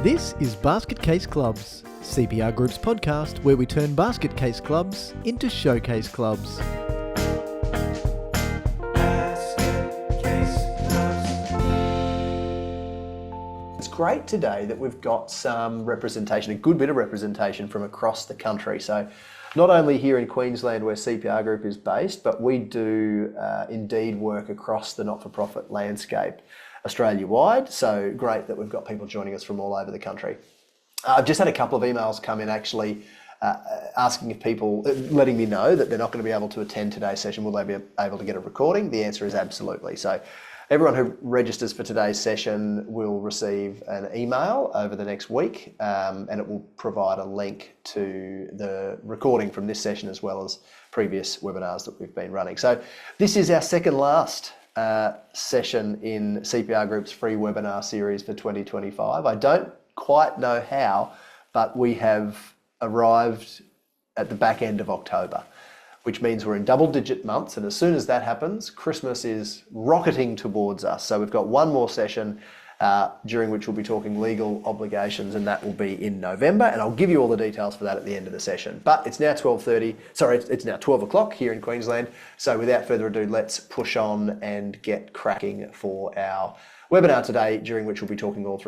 This is Basket Case Clubs, CPR Group's podcast where we turn basket case clubs into showcase clubs. It's great today that we've got some representation, a good bit of representation from across the country. So not only here in Queensland where CPR Group is based, but we do indeed work across the not-for-profit landscape Australia-wide. So great that we've got people joining us from all over the country. I've just had a couple of emails come in actually asking if people, letting me know that they're not going to be able to attend today's session. Will they be able to get a recording? The answer is absolutely. So everyone who registers for today's session will receive an email over the next week, and it will provide a link to the recording from this session as well as previous webinars that we've been running. So this is our second last session in CPR Group's free webinar series for 2025. I don't quite know how, but we have arrived at the back end of October, which means we're in double-digit months, and as soon as that happens, Christmas is rocketing towards us. So we've got one more session during which we'll be talking legal obligations, and that will be in November, and I'll give you all the details for that at the end of the session. But it's now it's now 12 o'clock here in Queensland, so without further ado, let's push on and get cracking for our webinar today, during which we'll be talking all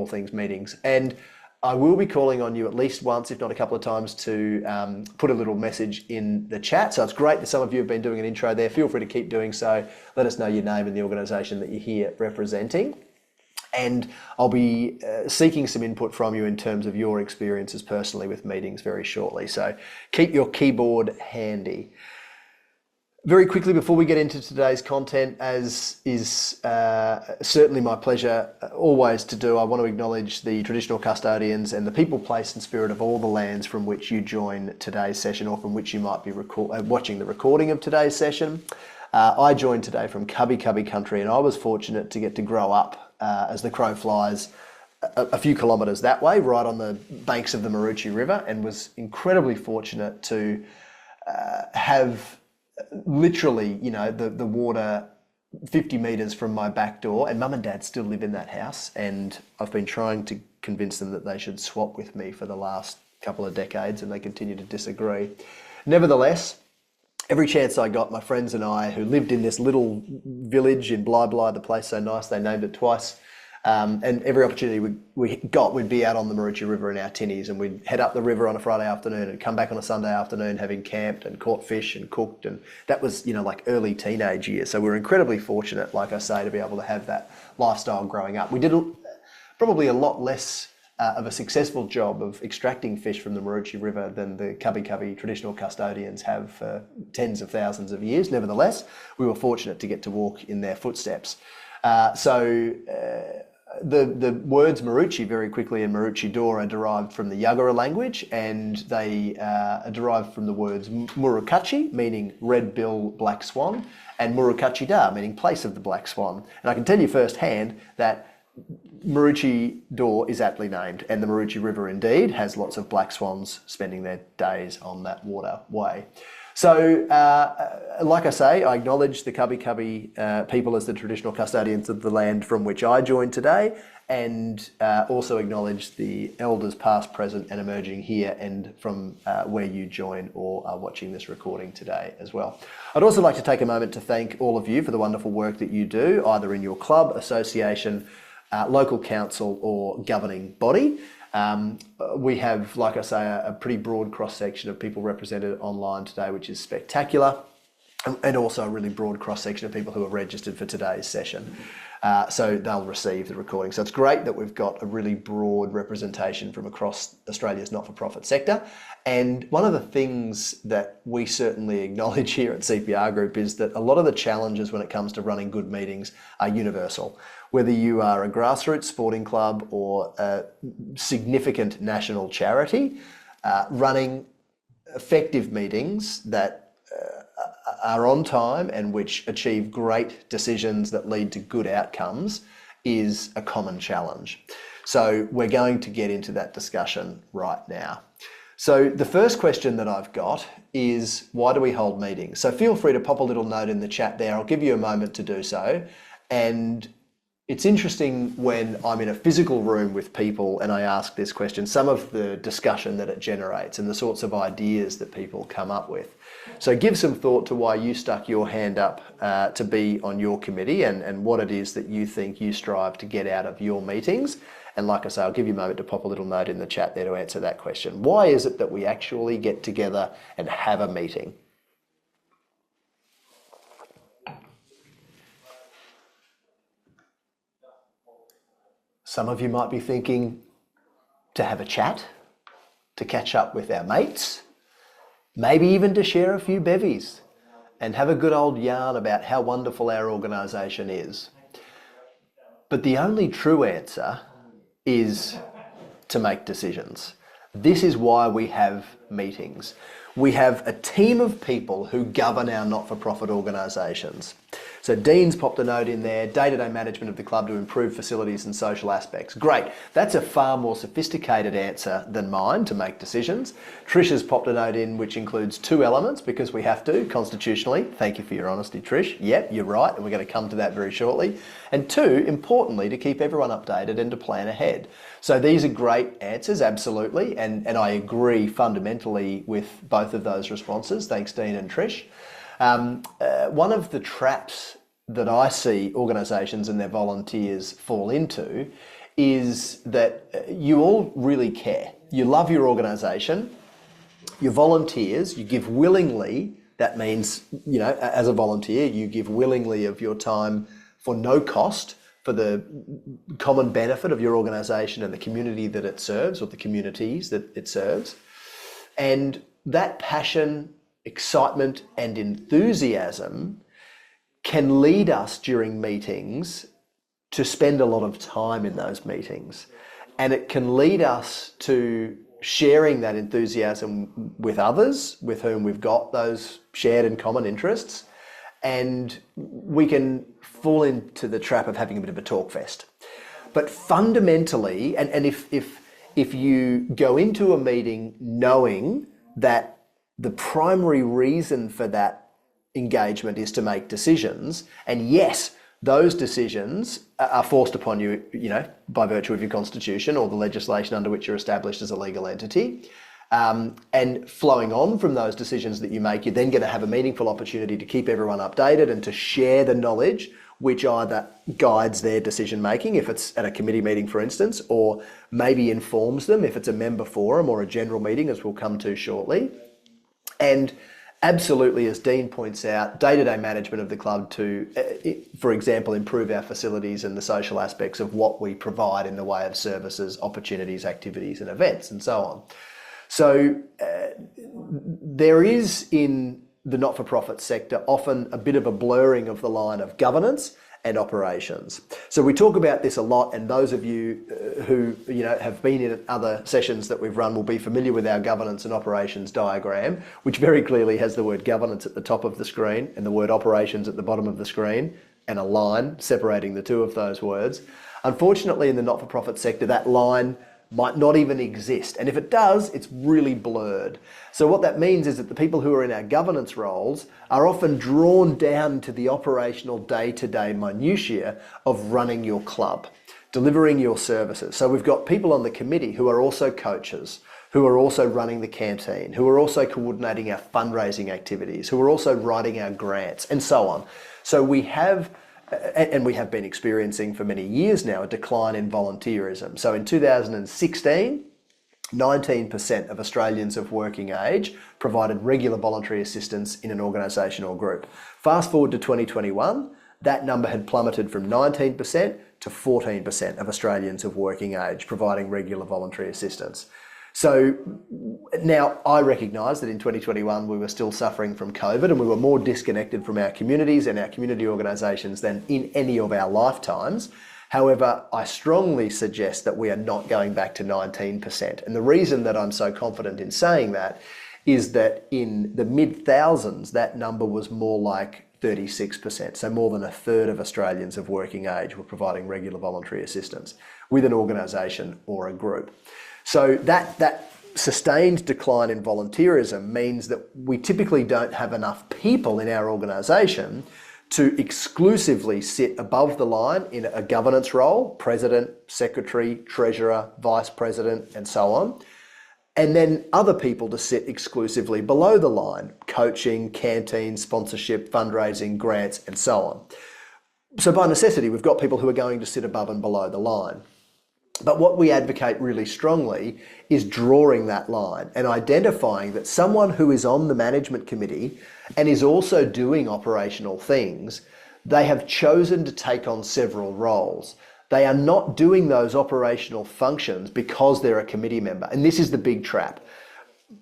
things meetings. And I will be calling on you at least once, if not a couple of times, to put a little message in the chat. So it's great that some of you have been doing an intro there. Feel free to keep doing so. Let us know your name and the organisation that you're here representing. And I'll be seeking some input from you in terms of your experiences personally with meetings very shortly. So keep your keyboard handy. Very quickly, before we get into today's content, as is certainly my pleasure always to do, I want to acknowledge the traditional custodians and the people, place and spirit of all the lands from which you join today's session or from which you might be watching the recording of today's session. I joined today from Cubby country, and I was fortunate to get to grow up as the crow flies a few kilometres that way, right on the banks of the Maroochy River, and was incredibly fortunate to have literally, the water 50 metres from my back door, and mum and dad still live in that house, and I've been trying to convince them that they should swap with me for the last couple of decades, and they continue to disagree. Nevertheless, every chance I got, my friends and I, who lived in this little village in Bly, the place so nice, they named it twice, and every opportunity we got, we'd be out on the Maroochy River in our tinnies, and we'd head up the river on a Friday afternoon and come back on a Sunday afternoon having camped and caught fish and cooked, and that was, like early teenage years. So we were incredibly fortunate, like I say, to be able to have that lifestyle growing up. We did probably a lot less of a successful job of extracting fish from the Maroochy River than the Cubby traditional custodians have for tens of thousands of years. Nevertheless, we were fortunate to get to walk in their footsteps. The words Maroochy very quickly and Maroochydore are derived from the Yagara language, and they are derived from the words Murukachi, meaning red bill black swan, and Murukachida, meaning place of the black swan. And I can tell you firsthand that Maroochydore is aptly named, and the Maroochy River indeed has lots of black swans spending their days on that waterway. So, like I say, I acknowledge the Cubby people as the traditional custodians of the land from which I joined today, and also acknowledge the elders past, present and emerging here and from where you join or are watching this recording today as well. I'd also like to take a moment to thank all of you for the wonderful work that you do, either in your club, association, local council or governing body. We have, like I say, a pretty broad cross-section of people represented online today, which is spectacular, and also a really broad cross-section of people who are registered for today's session. So they'll receive the recording. So it's great that we've got a really broad representation from across Australia's not-for-profit sector. And one of the things that we certainly acknowledge here at CPR Group is that a lot of the challenges when it comes to running good meetings are universal. Whether you are a grassroots sporting club or a significant national charity, running effective meetings that are on time and which achieve great decisions that lead to good outcomes is a common challenge. So we're going to get into that discussion right now. So the first question that I've got is, why do we hold meetings? So feel free to pop a little note in the chat there. I'll give you a moment to do so. And It's interesting when I'm in a physical room with people and I ask this question, some of the discussion that it generates and the sorts of ideas that people come up with. So give some thought to why you stuck your hand up to be on your committee and what it is that you think you strive to get out of your meetings. And like I say, I'll give you a moment to pop a little note in the chat there to answer that question. Why is it that we actually get together and have a meeting? Some of you might be thinking to have a chat, to catch up with our mates, maybe even to share a few bevies and have a good old yarn about how wonderful our organisation is. But the only true answer is to make decisions. This is why we have meetings. We have a team of people who govern our not-for-profit organisations. So Dean's popped a note in there, day-to-day management of the club to improve facilities and social aspects. Great, that's a far more sophisticated answer than mine to make decisions. Trish has popped a note in which includes 2 elements because we have to, constitutionally. Thank you for your honesty, Trish. Yep, you're right, and we're going to come to that very shortly. And 2, importantly, to keep everyone updated and to plan ahead. So these are great answers, absolutely, and I agree fundamentally with both of those responses. Thanks, Dean and Trish. One of the traps that I see organisations and their volunteers fall into is that you all really care. You love your organisation, you're volunteers, you give willingly. That means, you know, as a volunteer, you give willingly of your time for no cost for the common benefit of your organisation and the community that it serves, or the communities that it serves. And that passion, excitement and enthusiasm can lead us during meetings to spend a lot of time in those meetings. And it can lead us to sharing that enthusiasm with others with whom we've got those shared and common interests. And we can fall into the trap of having a bit of a talk fest. But fundamentally, and if you go into a meeting knowing that the primary reason for that engagement is to make decisions, and yes, those decisions are forced upon you, you know, by virtue of your constitution or the legislation under which you're established as a legal entity. And flowing on from those decisions that you make, you're then going to have a meaningful opportunity to keep everyone updated and to share the knowledge which either guides their decision making, if it's at a committee meeting, for instance, or maybe informs them if it's a member forum or a general meeting, as we'll come to shortly. And absolutely, as Dean points out, day-to-day management of the club to, for example, improve our facilities and the social aspects of what we provide in the way of services, opportunities, activities and events and so on. So there is in the not-for-profit sector often a bit of a blurring of the line of governance and operations. So we talk about this a lot, and those of you who have been in other sessions that we've run will be familiar with our governance and operations diagram, which very clearly has the word governance at the top of the screen and the word operations at the bottom of the screen, and a line separating the two of those words. Unfortunately, in the not-for-profit sector, that line might not even exist. And if it does, it's really blurred. So what that means is that the people who are in our governance roles are often drawn down to the operational day-to-day minutiae of running your club, delivering your services. So we've got people on the committee who are also coaches, who are also running the canteen, who are also coordinating our fundraising activities, who are also writing our grants, and so on. So we have and we have been experiencing for many years now a decline in volunteerism. So in 2016, 19% of Australians of working age provided regular voluntary assistance in an organisation or group. Fast forward to 2021, that number had plummeted from 19% to 14% of Australians of working age providing regular voluntary assistance. So now I recognise that in 2021 we were still suffering from COVID and we were more disconnected from our communities and our community organisations than in any of our lifetimes. However, I strongly suggest that we are not going back to 19%. And the reason that I'm so confident in saying that is that in the mid-thousands, that number was more like 36%. So more than a third of Australians of working age were providing regular voluntary assistance with an organisation or a group. So that sustained decline in volunteerism means that we typically don't have enough people in our organisation to exclusively sit above the line in a governance role, president, secretary, treasurer, vice president, and so on. And then other people to sit exclusively below the line, coaching, canteen, sponsorship, fundraising, grants, and so on. So by necessity, we've got people who are going to sit above and below the line. But what we advocate really strongly is drawing that line and identifying that someone who is on the management committee and is also doing operational things, they have chosen to take on several roles. They are not doing those operational functions because they're a committee member. And this is the big trap.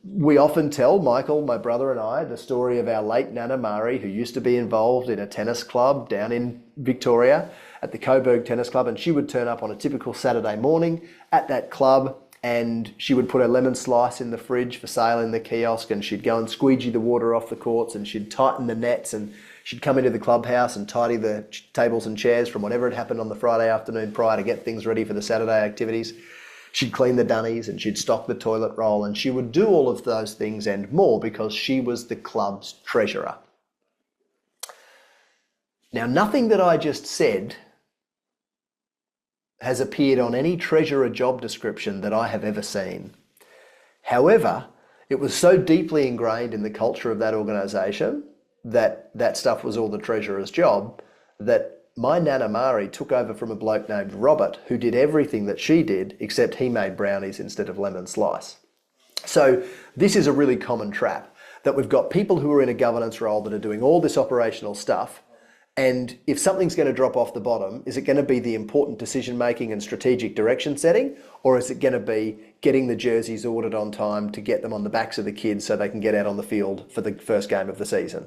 We often tell, Michael, my brother and I, the story of our late Nana Mari, who used to be involved in a tennis club down in Victoria at the Coburg Tennis Club, and she would turn up on a typical Saturday morning at that club, and she would put her lemon slice in the fridge for sale in the kiosk, and she'd go and squeegee the water off the courts, and she'd tighten the nets, and she'd come into the clubhouse and tidy the tables and chairs from whatever had happened on the Friday afternoon prior to get things ready for the Saturday activities. She'd clean the dunnies and she'd stock the toilet roll, and she would do all of those things and more because she was the club's treasurer. Now, nothing that I just said has appeared on any treasurer job description that I have ever seen. However, it was so deeply ingrained in the culture of that organisation that that stuff was all the treasurer's job, that my Nana Mari took over from a bloke named Robert, who did everything that she did, except he made brownies instead of lemon slice. So this is a really common trap, that we've got people who are in a governance role that are doing all this operational stuff, and if something's going to drop off the bottom, is it going to be the important decision making and strategic direction setting, or is it going to be getting the jerseys ordered on time to get them on the backs of the kids so they can get out on the field for the first game of the season?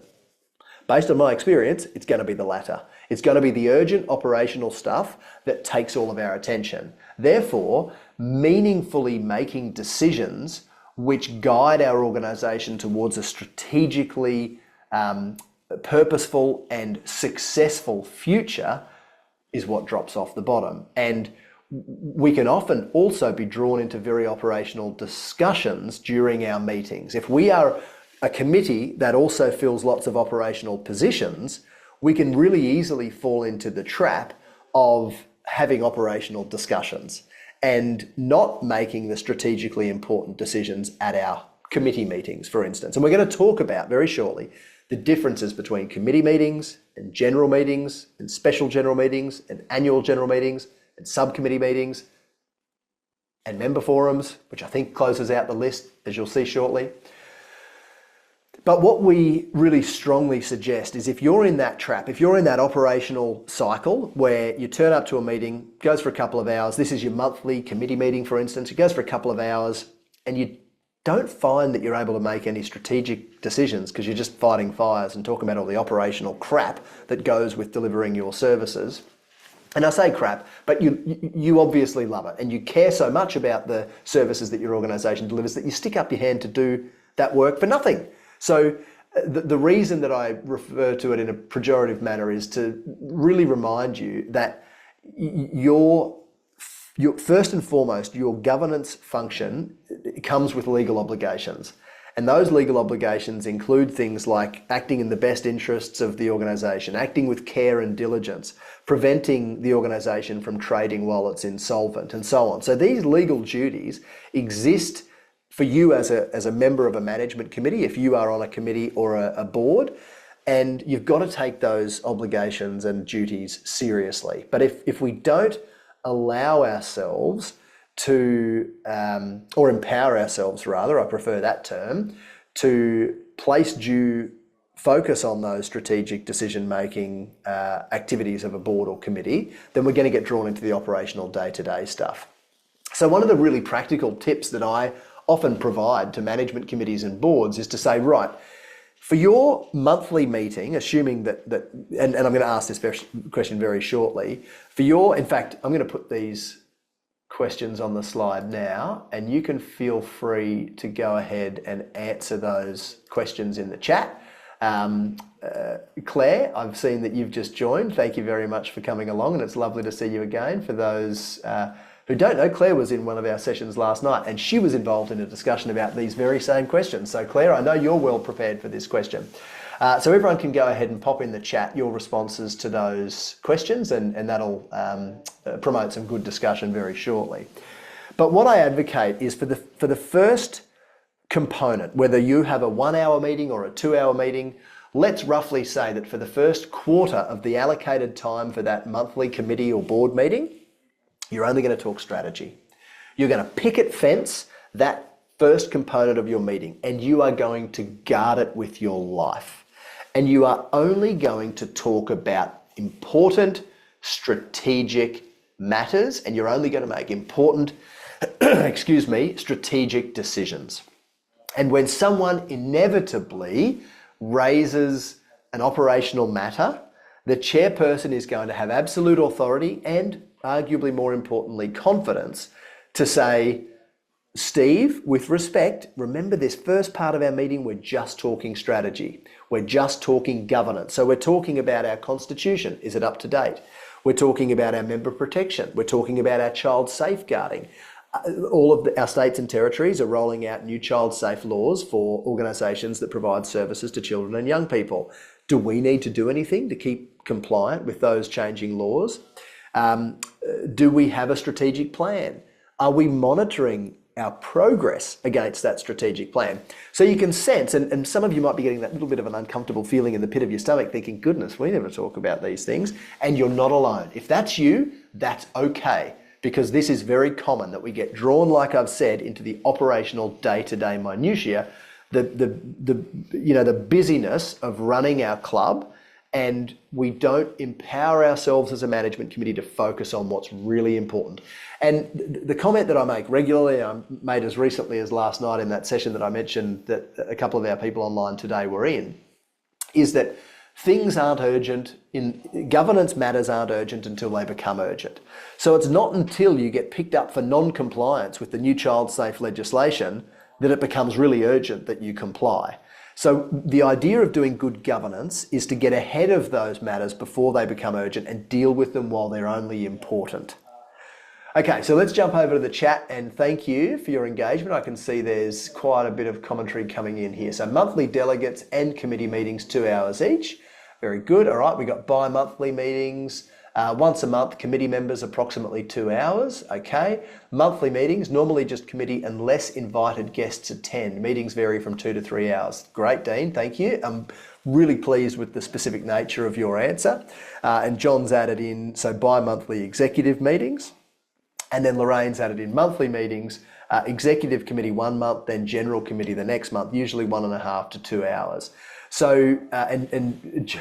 Based on my experience, it's going to be the latter. It's going to be the urgent operational stuff that takes all of our attention. Therefore, meaningfully making decisions which guide our organisation towards a strategically purposeful and successful future is what drops off the bottom. And we can often also be drawn into very operational discussions during our meetings. If we are a committee that also fills lots of operational positions, we can really easily fall into the trap of having operational discussions and not making the strategically important decisions at our committee meetings, for instance. And we're going to talk about very shortly the differences between committee meetings and general meetings and special general meetings and annual general meetings and subcommittee meetings and member forums, which I think closes out the list, as you'll see shortly. But what we really strongly suggest is if you're in that trap, if you're in that operational cycle where you turn up to a meeting, goes for a couple of hours, this is your monthly committee meeting, for instance, it goes for a couple of hours, and you don't find that you're able to make any strategic decisions because you're just fighting fires and talking about all the operational crap that goes with delivering your services. And I say crap, but you obviously love it, and you care so much about the services that your organisation delivers that you stick up your hand to do that work for nothing. So the reason that I refer to it in a pejorative manner is to really remind you that your first and foremost, your governance function comes with legal obligations. And those legal obligations include things like acting in the best interests of the organisation, acting with care and diligence, preventing the organisation from trading while it's insolvent, and so on. So these legal duties exist for you as a member of a management committee, if you are on a committee or a board, and you've got to take those obligations and duties seriously. But if we don't allow ourselves to, or empower ourselves rather, I prefer that term, to place due focus on those strategic decision-making activities of a board or committee, then we're going to get drawn into the operational day-to-day stuff. So one of the really practical tips that I often provide to management committees and boards is to say, right, for your monthly meeting, assuming that and I'm going to ask this question very shortly, in fact, I'm going to put these questions on the slide now, and you can feel free to go ahead and answer those questions in the chat. Claire, I've seen that you've just joined. Thank you very much for coming along, and it's lovely to see you again. For those who don't know, Claire was in one of our sessions last night and she was involved in a discussion about these very same questions. So Claire, I know you're well prepared for this question. So everyone can go ahead and pop in the chat your responses to those questions and that'll promote some good discussion very shortly. But what I advocate is for the first component, whether you have a 1 hour meeting or a 2 hour meeting, let's roughly say that for the first quarter of the allocated time for that monthly committee or board meeting, you're only going to talk strategy. You're going to picket fence that first component of your meeting and you are going to guard it with your life. And you are only going to talk about important strategic matters and you're only going to make important, strategic decisions. And when someone inevitably raises an operational matter, the chairperson is going to have absolute authority and arguably more importantly, confidence to say, Steve, with respect, remember this first part of our meeting, we're just talking strategy. We're just talking governance. So we're talking about our constitution. Is it up to date? We're talking about our member protection. We're talking about our child safeguarding. All of our states and territories are rolling out new child safe laws for organisations that provide services to children and young people. Do we need to do anything to keep compliant with those changing laws? Do we have a strategic plan? Are we monitoring our progress against that strategic plan? So you can sense, and some of you might be getting that little bit of an uncomfortable feeling in the pit of your stomach thinking, goodness, we never talk about these things, and you're not alone. If that's you, that's okay, because this is very common that we get drawn, like I've said, into the operational day-to-day minutiae, the busyness of running our club, and we don't empower ourselves as a management committee to focus on what's really important. And the comment that I make regularly, I made as recently as last night in that session that I mentioned that a couple of our people online today were in, is that things aren't urgent, governance matters aren't urgent until they become urgent. So it's not until you get picked up for non-compliance with the new child safe legislation that it becomes really urgent that you comply. So the idea of doing good governance is to get ahead of those matters before they become urgent and deal with them while they're only important. Okay, so let's jump over to the chat and thank you for your engagement. I can see there's quite a bit of commentary coming in here. So monthly delegates and committee meetings, 2 hours each. Very good. All right, we got bi-monthly meetings. Once a month, committee members, approximately 2 hours. Okay. Monthly meetings, normally just committee unless invited guests attend. Meetings vary from 2 to 3 hours. Great, Dean. Thank you. I'm really pleased with the specific nature of your answer. And John's added in, so bi-monthly executive meetings. And then Lorraine's added in monthly meetings, executive committee 1 month, then general committee the next month, usually 1.5 to 2 hours. So, and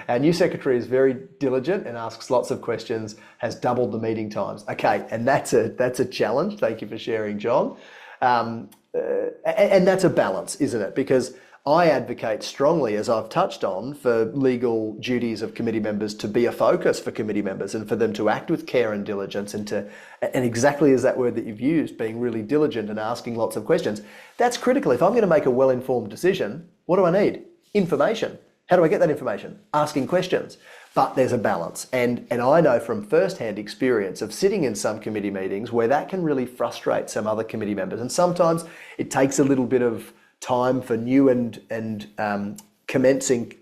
our new secretary is very diligent and asks lots of questions, has doubled the meeting times. Okay, and that's a challenge. Thank you for sharing, John. And that's a balance, isn't it? Because I advocate strongly, as I've touched on, for legal duties of committee members to be a focus for committee members and for them to act with care and diligence and exactly as that word that you've used, being really diligent and asking lots of questions. That's critical. If I'm going to make a well-informed decision, what do I need? Information. How do I get that information? Asking questions. But there's a balance. And I know from first-hand experience of sitting in some committee meetings where that can really frustrate some other committee members. And sometimes it takes a little bit of time for new commencing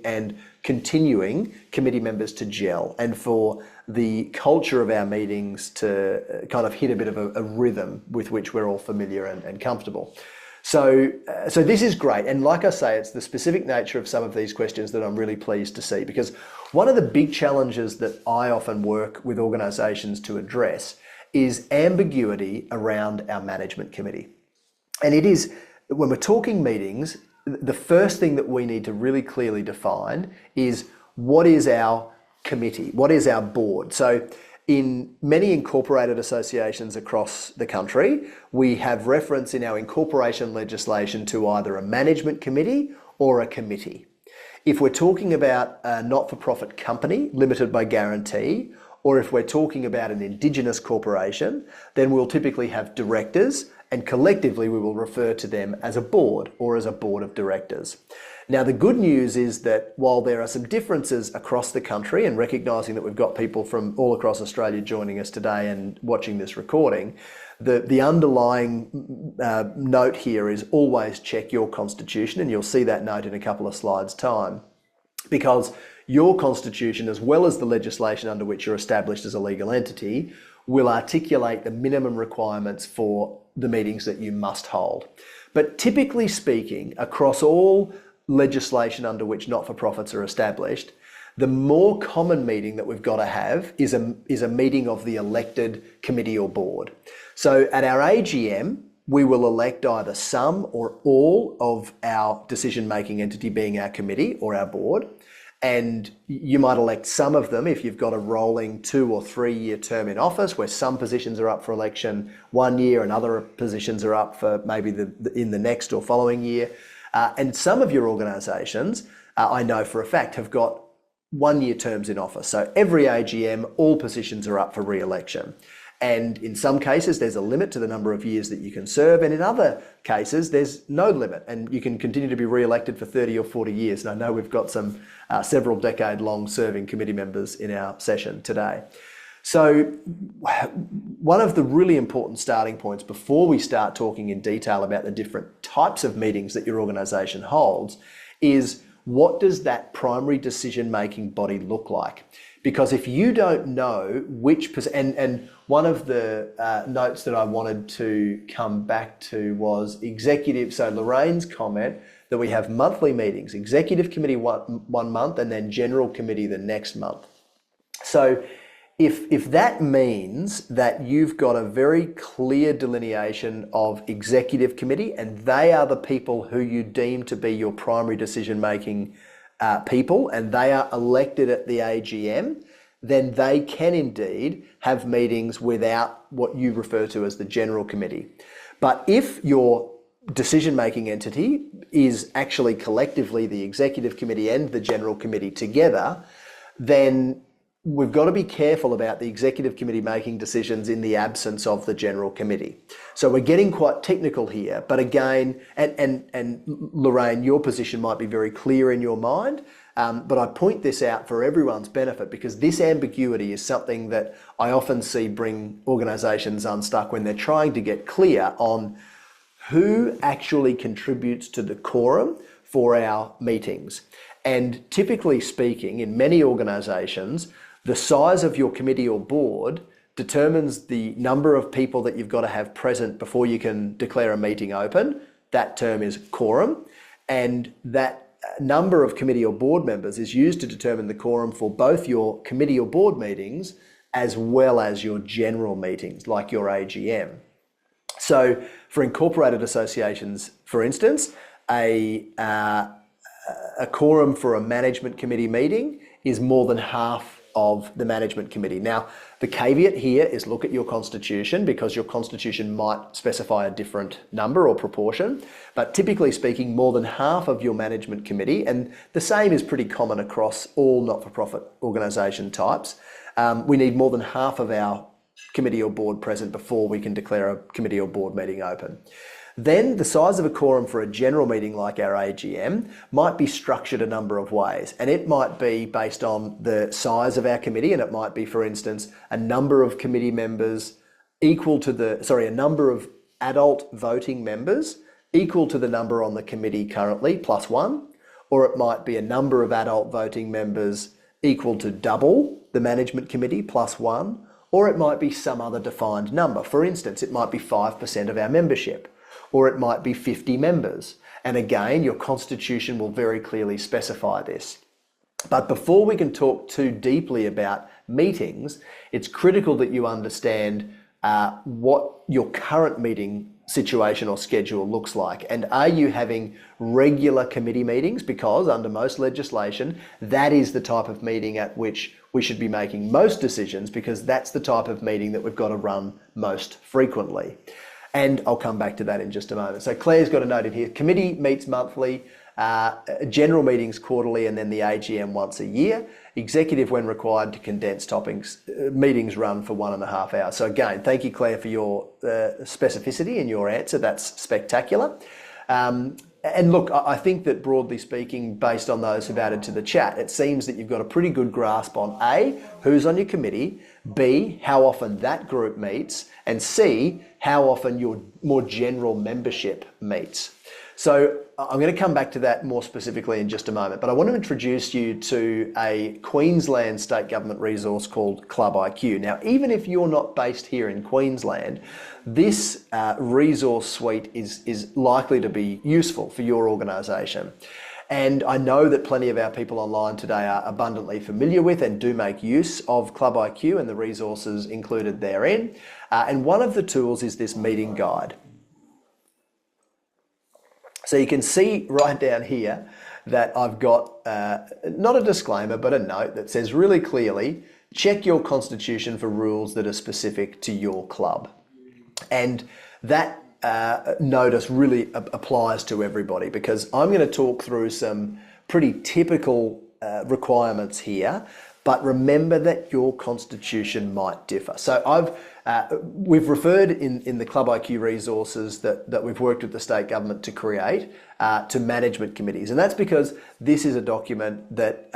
and continuing committee members to gel and for the culture of our meetings to kind of hit a bit of a rhythm with which we're all familiar and comfortable. So this is great. And like I say, it's the specific nature of some of these questions that I'm really pleased to see, because one of the big challenges that I often work with organisations to address is ambiguity around our management committee. And it is, when we're talking meetings, the first thing that we need to really clearly define is what is our committee? What is our board? So in many incorporated associations across the country, we have reference in our incorporation legislation to either a management committee or a committee. If we're talking about a not-for-profit company, limited by guarantee, or if we're talking about an Indigenous corporation, then we'll typically have directors, and collectively we will refer to them as a board or as a board of directors. Now, the good news is that while there are some differences across the country, and recognising that we've got people from all across Australia joining us today and watching this recording, the underlying note here is always check your constitution, and you'll see that note in a couple of slides' time, because your constitution, as well as the legislation under which you're established as a legal entity, will articulate the minimum requirements for the meetings that you must hold. But typically speaking, across all legislation under which not-for-profits are established, the more common meeting that we've got to have is a meeting of the elected committee or board. So at our AGM, we will elect either some or all of our decision-making entity, being our committee or our board. And you might elect some of them if you've got a rolling 2 or 3 year term in office, where some positions are up for election 1 year and other positions are up for maybe in the next or following year. And some of your organisations, I know for a fact, have got 1 year terms in office. So every AGM, all positions are up for re-election. And in some cases, there's a limit to the number of years that you can serve. And in other cases, there's no limit and you can continue to be re-elected for 30 or 40 years. And I know we've got some several decade-long serving committee members in our session today. So one of the really important starting points before we start talking in detail about the different types of meetings that your organisation holds is, what does that primary decision-making body look like? Because if you don't know which, and one of the notes that I wanted to come back to was executive, so Lorraine's comment that we have monthly meetings, executive committee one month and then general committee the next month. So if that means that you've got a very clear delineation of executive committee and they are the people who you deem to be your primary decision-making people and they are elected at the AGM, then they can indeed have meetings without what you refer to as the general committee. But if your decision-making entity is actually collectively the executive committee and the general committee together, then we've got to be careful about the executive committee making decisions in the absence of the general committee. So we're getting quite technical here, but again, and Lorraine, your position might be very clear in your mind, but I point this out for everyone's benefit because this ambiguity is something that I often see bring organisations unstuck when they're trying to get clear on who actually contributes to the quorum for our meetings. And typically speaking, in many organisations, the size of your committee or board determines the number of people that you've got to have present before you can declare a meeting open. That term is quorum. And that number of committee or board members is used to determine the quorum for both your committee or board meetings as well as your general meetings, like your AGM. So for incorporated associations, for instance, a quorum for a management committee meeting is more than half of the management committee. Now, the caveat here is look at your constitution because your constitution might specify a different number or proportion, but typically speaking, more than half of your management committee, and the same is pretty common across all not-for-profit organisation types, we need more than half of our committee or board present before we can declare a committee or board meeting open. Then the size of a quorum for a general meeting like our AGM might be structured a number of ways, and it might be based on the size of our committee, and it might be, for instance, a number of committee members equal to a number of adult voting members equal to the number on the committee currently plus one, or it might be a number of adult voting members equal to double the management committee plus one, or it might be some other defined number. For instance, it might be 5% of our membership, or it might be 50 members. And again, your constitution will very clearly specify this. But before we can talk too deeply about meetings, it's critical that you understand what your current meeting situation or schedule looks like. And are you having regular committee meetings? Because under most legislation, that is the type of meeting at which we should be making most decisions, because that's the type of meeting that we've got to run most frequently. And I'll come back to that in just a moment. So Claire's got a note in here. Committee meets monthly, general meetings quarterly, and then the AGM once a year. Executive when required to condense topics. Meetings run for 1.5 hours. So again, thank you, Claire, for your specificity in your answer. That's spectacular. And look, I think that broadly speaking, based on those who've added to the chat, it seems that you've got a pretty good grasp on A, who's on your committee, B, how often that group meets, and C, how often your more general membership meets. So I'm going to come back to that more specifically in just a moment, but I want to introduce you to a Queensland state government resource called Club IQ. Now, even if you're not based here in Queensland, this resource suite is likely to be useful for your organisation. And I know that plenty of our people online today are abundantly familiar with and do make use of Club IQ and the resources included therein. And one of the tools is this meeting guide. So you can see right down here that I've got not a disclaimer, but a note that says really clearly, check your constitution for rules that are specific to your club. And that notice really applies to everybody, because I'm going to talk through some pretty typical requirements here, but remember that your constitution might differ. So we've referred in the Club IQ resources that we've worked with the state government to create to management committees. And that's because this is a document that,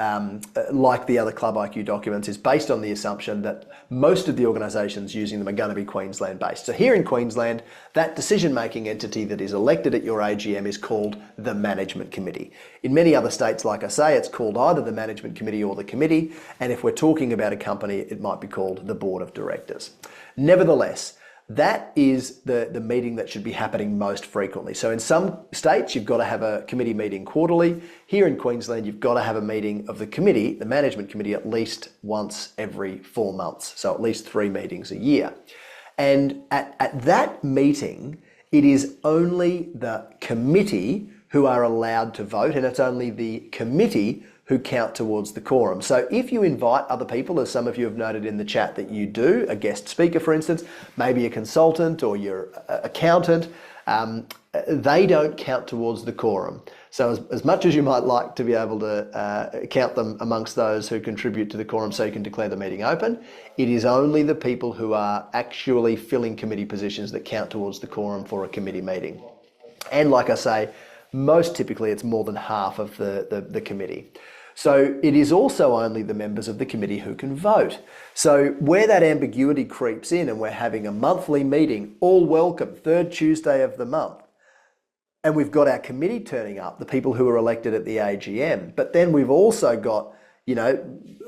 like the other Club IQ documents, is based on the assumption that most of the organisations using them are going to be Queensland based. So here in Queensland, that decision-making entity that is elected at your AGM is called the management committee. In many other states, like I say, it's called either the management committee or the committee. And if we're talking about a company, it might be called the board of directors. Nevertheless, that is the meeting that should be happening most frequently. So in some states, you've got to have a committee meeting quarterly. Here in Queensland, you've got to have a meeting of the committee, the management committee, at least once every 4 months. So at least 3 meetings a year. And at that meeting, it is only the committee who are allowed to vote, and it's only the committee who count towards the quorum. So if you invite other people, as some of you have noted in the chat that you do, a guest speaker, for instance, maybe a consultant or your accountant, they don't count towards the quorum. So as much as you might like to be able to count them amongst those who contribute to the quorum so you can declare the meeting open, it is only the people who are actually filling committee positions that count towards the quorum for a committee meeting. And like I say, most typically it's more than half of the committee. So it is also only the members of the committee who can vote. So where that ambiguity creeps in and we're having a monthly meeting, all welcome, 3rd Tuesday of the month, and we've got our committee turning up, the people who are elected at the AGM, but then we've also got,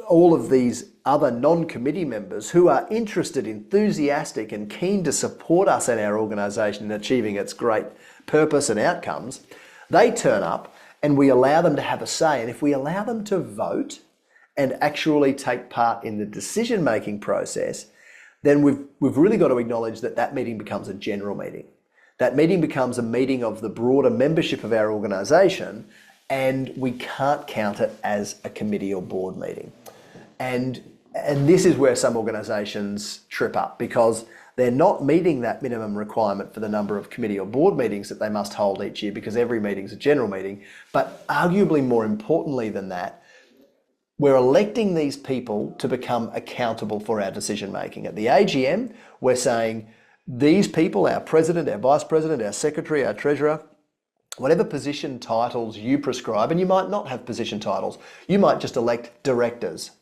all of these other non-committee members who are interested, enthusiastic and keen to support us and our organisation in achieving its great purpose and outcomes. They turn up and we allow them to have a say. And if we allow them to vote and actually take part in the decision-making process, then we've really got to acknowledge that meeting becomes a general meeting. That meeting becomes a meeting of the broader membership of our organisation, and we can't count it as a committee or board meeting. And this is where some organisations trip up, because they're not meeting that minimum requirement for the number of committee or board meetings that they must hold each year, because every meeting is a general meeting. But arguably more importantly than that, we're electing these people to become accountable for our decision making. At the AGM, we're saying these people, our president, our vice president, our secretary, our treasurer, whatever position titles you prescribe, and you might not have position titles, you might just elect directors.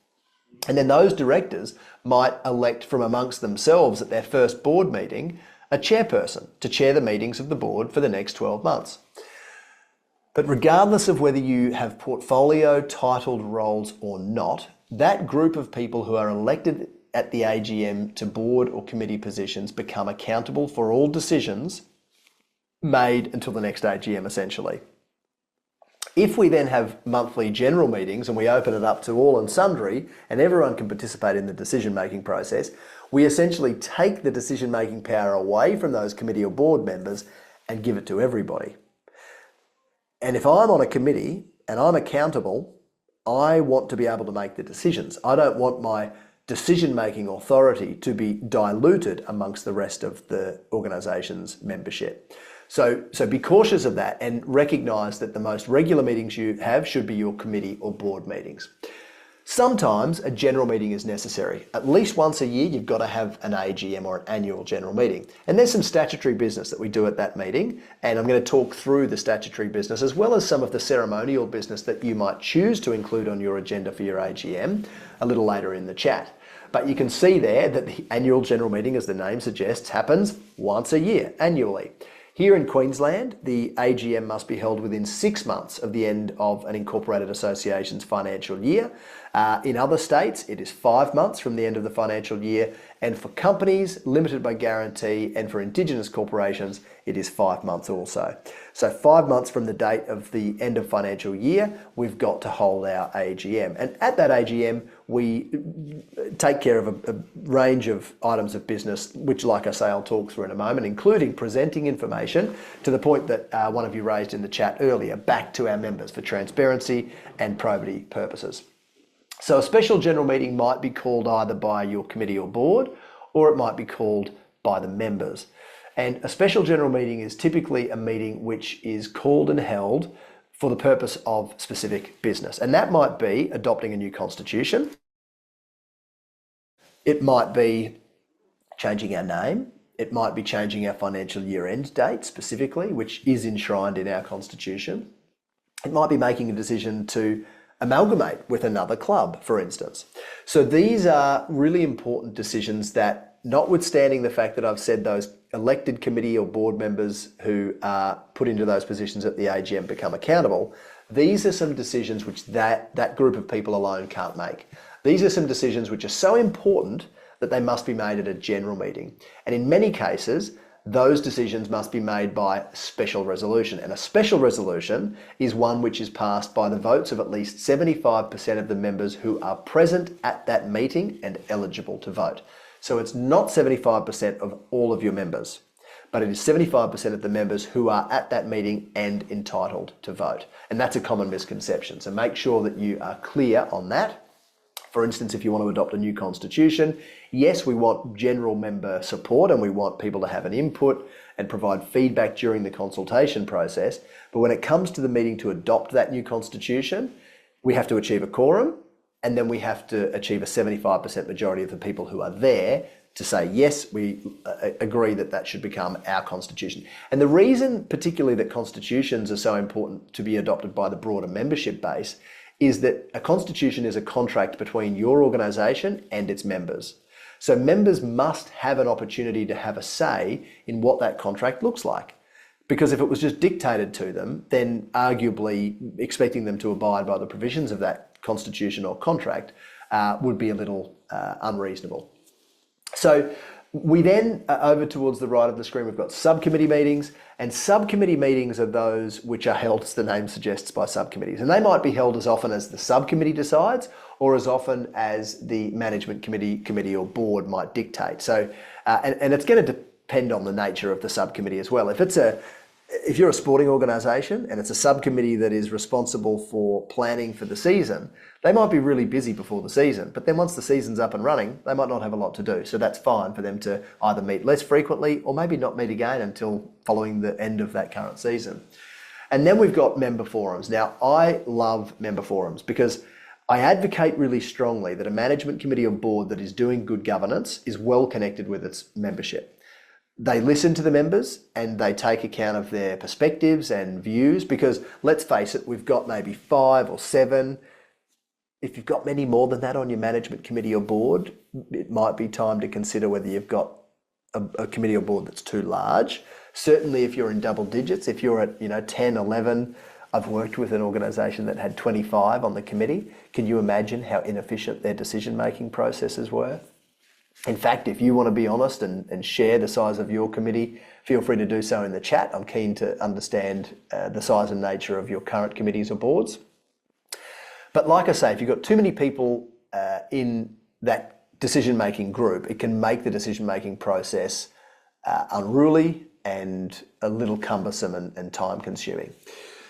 And then those directors might elect from amongst themselves at their first board meeting a chairperson to chair the meetings of the board for the next 12 months. But regardless of whether you have portfolio titled roles or not, that group of people who are elected at the AGM to board or committee positions become accountable for all decisions made until the next AGM, essentially. If we then have monthly general meetings and we open it up to all and sundry and everyone can participate in the decision-making process, we essentially take the decision-making power away from those committee or board members and give it to everybody. And if I'm on a committee and I'm accountable, I want to be able to make the decisions. I don't want my decision-making authority to be diluted amongst the rest of the organisation's membership. So be cautious of that and recognise that the most regular meetings you have should be your committee or board meetings. Sometimes a general meeting is necessary. At least once a year, you've got to have an AGM or an annual general meeting. And there's some statutory business that we do at that meeting. And I'm going to talk through the statutory business as well as some of the ceremonial business that you might choose to include on your agenda for your AGM a little later in the chat. But you can see there that the annual general meeting, as the name suggests, happens once a year, annually. Here in Queensland, the AGM must be held within 6 months of the end of an incorporated association's financial year. In other states, it is 5 months from the end of the financial year, and for companies limited by guarantee and for Indigenous corporations, it is 5 months also. So 5 months from the date of the end of financial year, we've got to hold our AGM. And at that AGM, we take care of a range of items of business, which, like I say, I'll talk through in a moment, including presenting information to the point that one of you raised in the chat earlier, back to our members for transparency and probity purposes. So a special general meeting might be called either by your committee or board, or it might be called by the members. And a special general meeting is typically a meeting which is called and held for the purpose of specific business. And that might be adopting a new constitution. It might be changing our name. It might be changing our financial year end date specifically, which is enshrined in our constitution. It might be making a decision to amalgamate with another club, for instance. So these are really important decisions that, notwithstanding the fact that I've said those elected committee or board members who are put into those positions at the AGM become accountable, these are some decisions which that group of people alone can't make. These are some decisions which are so important that they must be made at a general meeting. And in many cases, those decisions must be made by special resolution. And a special resolution is one which is passed by the votes of at least 75% of the members who are present at that meeting and eligible to vote. So it's not 75% of all of your members, but it is 75% of the members who are at that meeting and entitled to vote. And that's a common misconception. So make sure that you are clear on that. For instance, if you want to adopt a new constitution, yes, we want general member support and we want people to have an input and provide feedback during the consultation process. But when it comes to the meeting to adopt that new constitution, we have to achieve a quorum, and then we have to achieve a 75% majority of the people who are there to say, yes, we agree that that should become our constitution. And the reason particularly that constitutions are so important to be adopted by the broader membership base is that a constitution is a contract between your organisation and its members. So members must have an opportunity to have a say in what that contract looks like. Because if it was just dictated to them, then arguably expecting them to abide by the provisions of that constitution or contract would be a little unreasonable. So we then, over towards the right of the screen, we've got subcommittee meetings, and subcommittee meetings are those which are held, as the name suggests, by subcommittees. And they might be held as often as the subcommittee decides, or as often as the management committee or board might dictate. So, and it's going to depend on the nature of the subcommittee as well. If you're a sporting organisation and it's a subcommittee that is responsible for planning for the season, they might be really busy before the season, but then once the season's up and running, they might not have a lot to do. So that's fine for them to either meet less frequently or maybe not meet again until following the end of that current season. And then we've got member forums. Now, I love member forums because I advocate really strongly that a management committee or board that is doing good governance is well connected with its membership. They listen to the members and they take account of their perspectives and views, because let's face it, we've got maybe 5 or 7. If you've got many more than that on your management committee or board, it might be time to consider whether you've got a committee or board that's too large. Certainly if you're in double digits, if you're at 10, 11, I've worked with an organisation that had 25 on the committee. Can you imagine how inefficient their decision-making processes were? In fact, if you want to be honest and share the size of your committee, feel free to do so in the chat. I'm keen to understand the size and nature of your current committees or boards. But like I say, if you've got too many people in that decision-making group, it can make the decision-making process unruly and a little cumbersome and time-consuming.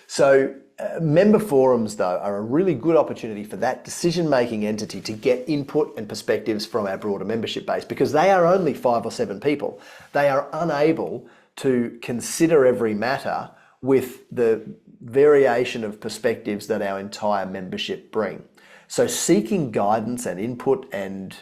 So member forums, though, are a really good opportunity for that decision-making entity to get input and perspectives from our broader membership base, because they are only 5 or 7 people. They are unable to consider every matter with the variation of perspectives that our entire membership bring. So seeking guidance and input and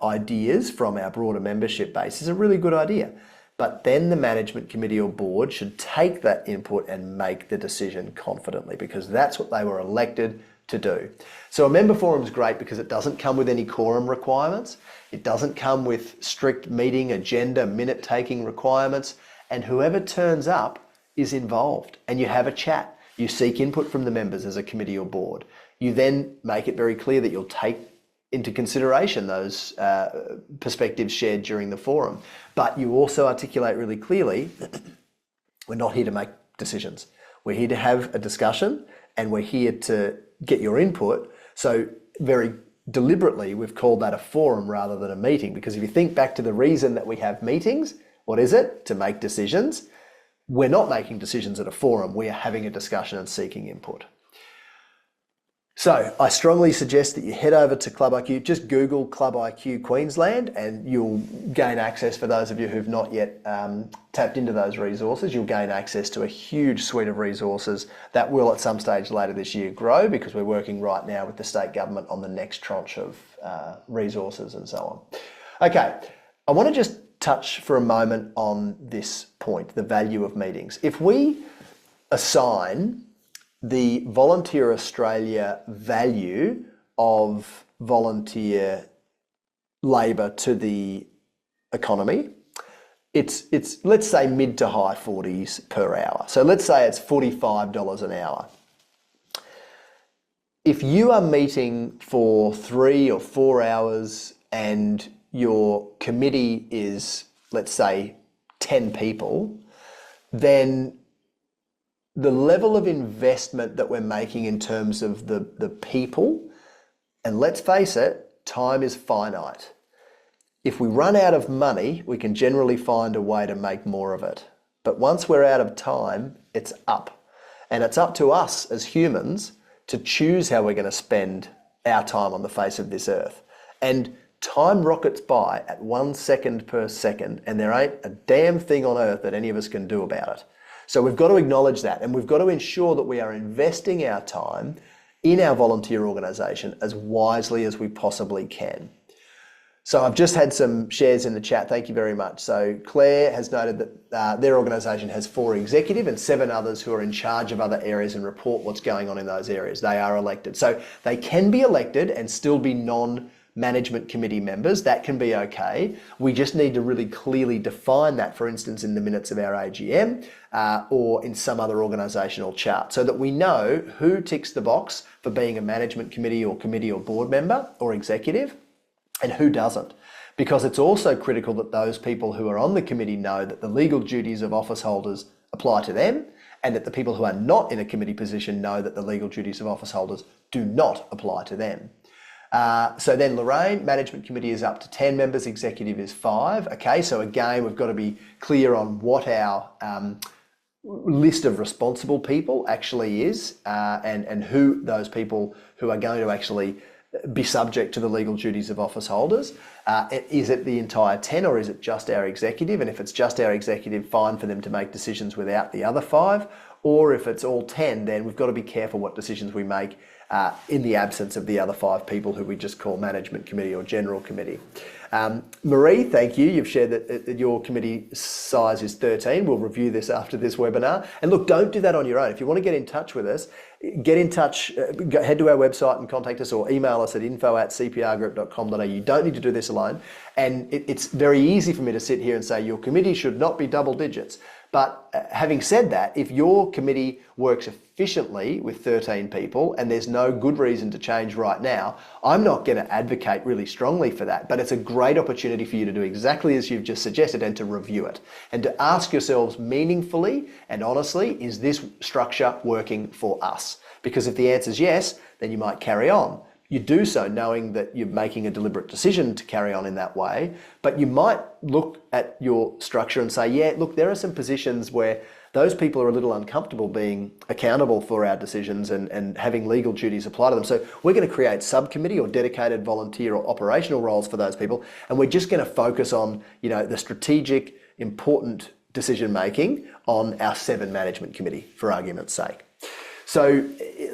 ideas from our broader membership base is a really good idea. But then the management committee or board should take that input and make the decision confidently, because that's what they were elected to do. So a member forum is great because it doesn't come with any quorum requirements. It doesn't come with strict meeting agenda, minute taking requirements, and whoever turns up is involved, and you have a chat. You seek input from the members as a committee or board. You then make it very clear that you'll take into consideration those perspectives shared during the forum. But you also articulate really clearly, we're not here to make decisions. We're here to have a discussion, and we're here to get your input. So very deliberately, we've called that a forum rather than a meeting, because if you think back to the reason that we have meetings, what is it? To make decisions. We're not making decisions at a forum. We are having a discussion and seeking input. So I strongly suggest that you head over to Club IQ, just Google Club IQ Queensland, and you'll gain access, for those of you who've not yet tapped into those resources, you'll gain access to a huge suite of resources that will at some stage later this year grow, because we're working right now with the state government on the next tranche of resources and so on. Okay, I want to just touch for a moment on this point, the value of meetings. If we assign the Volunteer Australia value of volunteer labour to the economy, it's let's say mid to high 40s per hour. So let's say it's $45 an hour. If you are meeting for 3 or 4 hours and your committee is, let's say, 10 people, then the level of investment that we're making in terms of the people, and let's face it, time is finite. If we run out of money, we can generally find a way to make more of it. But once we're out of time, it's up. And it's up to us as humans to choose how we're going to spend our time on the face of this earth. And time rockets by at 1 second per second, and there ain't a damn thing on earth that any of us can do about it. So we've got to acknowledge that, and we've got to ensure that we are investing our time in our volunteer organisation as wisely as we possibly can. So I've just had some shares in the chat. Thank you very much. So Claire has noted that their organisation has 4 executive and 7 others who are in charge of other areas and report what's going on in those areas. They are elected. So they can be elected and still be non-management committee members. That can be okay. We just need to really clearly define that, for instance, in the minutes of our AGM or in some other organisational chart, so that we know who ticks the box for being a management committee or board member or executive and who doesn't. Because it's also critical that those people who are on the committee know that the legal duties of office holders apply to them, and that the people who are not in a committee position know that the legal duties of office holders do not apply to them. So then Lorraine, management committee is up to 10 members, executive is 5. Okay, so again, we've got to be clear on what our list of responsible people actually is, and who those people who are going to actually be subject to the legal duties of office holders. Is it the entire 10, or is it just our executive? And if it's just our executive, fine for them to make decisions without the other 5. Or if it's all 10, then we've got to be careful what decisions we make in the absence of the other 5 people who we just call management committee or general committee. Marie, thank you. You've shared that your committee size is 13. We'll review this after this webinar. And look, don't do that on your own. If you want to get in touch with us, get in touch, head to our website and contact us, or email us at info@cprgroup.com.au. You don't need to do this alone. And it's very easy for me to sit here and say your committee should not be double digits. But having said that, if your committee works efficiently with 13 people and there's no good reason to change right now, I'm not going to advocate really strongly for that. But it's a great opportunity for you to do exactly as you've just suggested, and to review it and to ask yourselves meaningfully and honestly, is this structure working for us? Because if the answer is yes, then you might carry on. You do so knowing that you're making a deliberate decision to carry on in that way, but you might look at your structure and say, yeah, look, there are some positions where those people are a little uncomfortable being accountable for our decisions and having legal duties apply to them. So we're going to create subcommittee or dedicated volunteer or operational roles for those people, and we're just going to focus on, the strategic, important decision making on our 7 management committee, for argument's sake. So,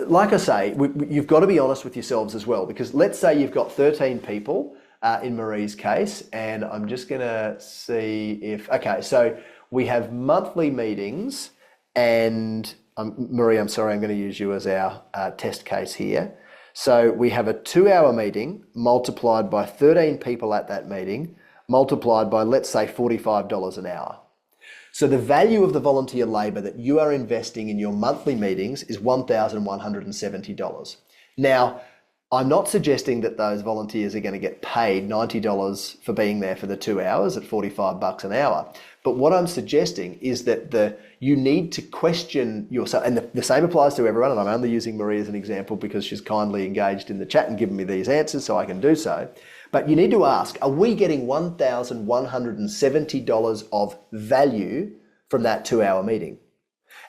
like I say, you've got to be honest with yourselves as well, because let's say you've got 13 people in Marie's case, and I'm just going to see if, okay, so we have monthly meetings, and Marie, I'm sorry, I'm going to use you as our test case here. So we have a 2-hour meeting multiplied by 13 people at that meeting, multiplied by, let's say, $45 an hour. So the value of the volunteer labour that you are investing in your monthly meetings is $1,170. Now, I'm not suggesting that those volunteers are going to get paid $90 for being there for the 2 hours at $45 an hour. But what I'm suggesting is that you need to question yourself, and the same applies to everyone, and I'm only using Marie as an example because she's kindly engaged in the chat and given me these answers so I can do so. But you need to ask, are we getting $1,170 of value from that 2-hour meeting?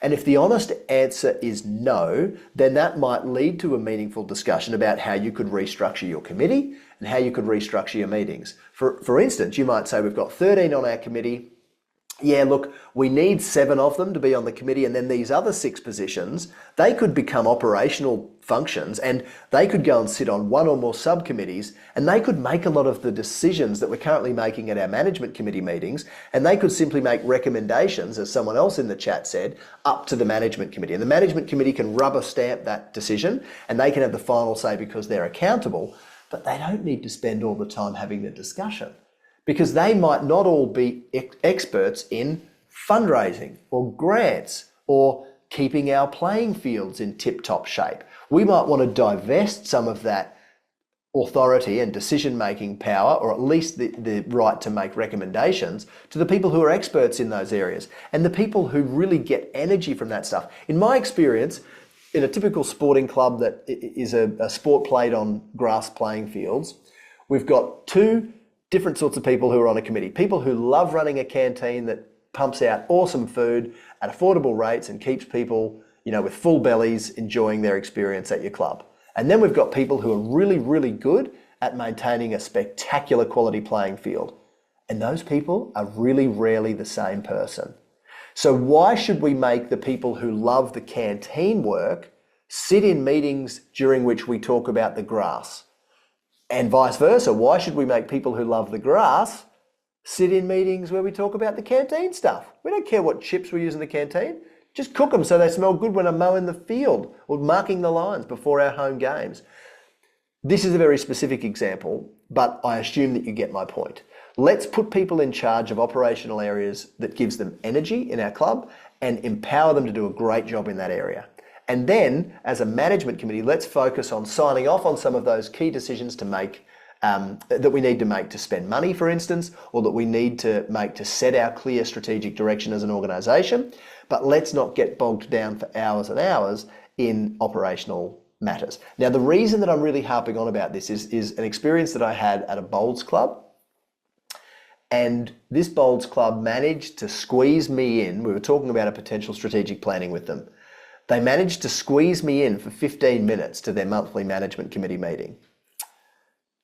And if the honest answer is no, then that might lead to a meaningful discussion about how you could restructure your committee and how you could restructure your meetings. For instance, you might say we've got 13 on our committee. Yeah, look, we need 7 of them to be on the committee, and then these other 6 positions, they could become operational functions, and they could go and sit on 1 or more subcommittees, and they could make a lot of the decisions that we're currently making at our management committee meetings, and they could simply make recommendations, as someone else in the chat said, up to the management committee. And the management committee can rubber stamp that decision, and they can have the final say because they're accountable, but they don't need to spend all the time having the discussion, because they might not all be experts in fundraising or grants or keeping our playing fields in tip-top shape. We might want to divest some of that authority and decision-making power, or at least the right to make recommendations, to the people who are experts in those areas and the people who really get energy from that stuff. In my experience, in a typical sporting club that is a sport played on grass playing fields, we've got 2 different sorts of people who are on a committee. People who love running a canteen that pumps out awesome food at affordable rates and keeps people, with full bellies enjoying their experience at your club. And then we've got people who are really, really good at maintaining a spectacular quality playing field. And those people are really rarely the same person. So why should we make the people who love the canteen work sit in meetings during which we talk about the grass? And vice versa, why should we make people who love the grass sit in meetings where we talk about the canteen stuff? We don't care what chips we use in the canteen. Just cook them so they smell good when I'm mowing the field or marking the lines before our home games. This is a very specific example, but I assume that you get my point. Let's put people in charge of operational areas that gives them energy in our club and empower them to do a great job in that area. And then, as a management committee, let's focus on signing off on some of those key decisions to make, that we need to make to spend money, for instance, or that we need to make to set our clear strategic direction as an organisation. But let's not get bogged down for hours and hours in operational matters. Now, the reason that I'm really harping on about this is an experience that I had at a bowls club. And this bowls club managed to squeeze me in. We were talking about a potential strategic planning with them. They managed to squeeze me in for 15 minutes to their monthly management committee meeting.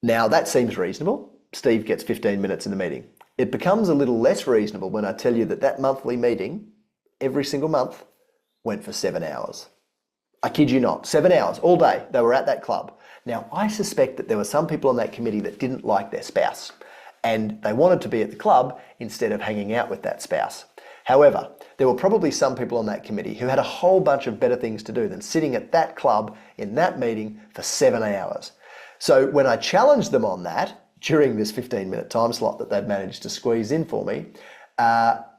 Now, that seems reasonable. Steve gets 15 minutes in the meeting. It becomes a little less reasonable when I tell you that monthly meeting, every single month, went for 7 hours. I kid you not, 7 hours, all day, they were at that club. Now, I suspect that there were some people on that committee that didn't like their spouse, and they wanted to be at the club instead of hanging out with that spouse. However, there were probably some people on that committee who had a whole bunch of better things to do than sitting at that club in that meeting for 7 hours. So when I challenged them on that, during this 15-minute time slot that they'd managed to squeeze in for me,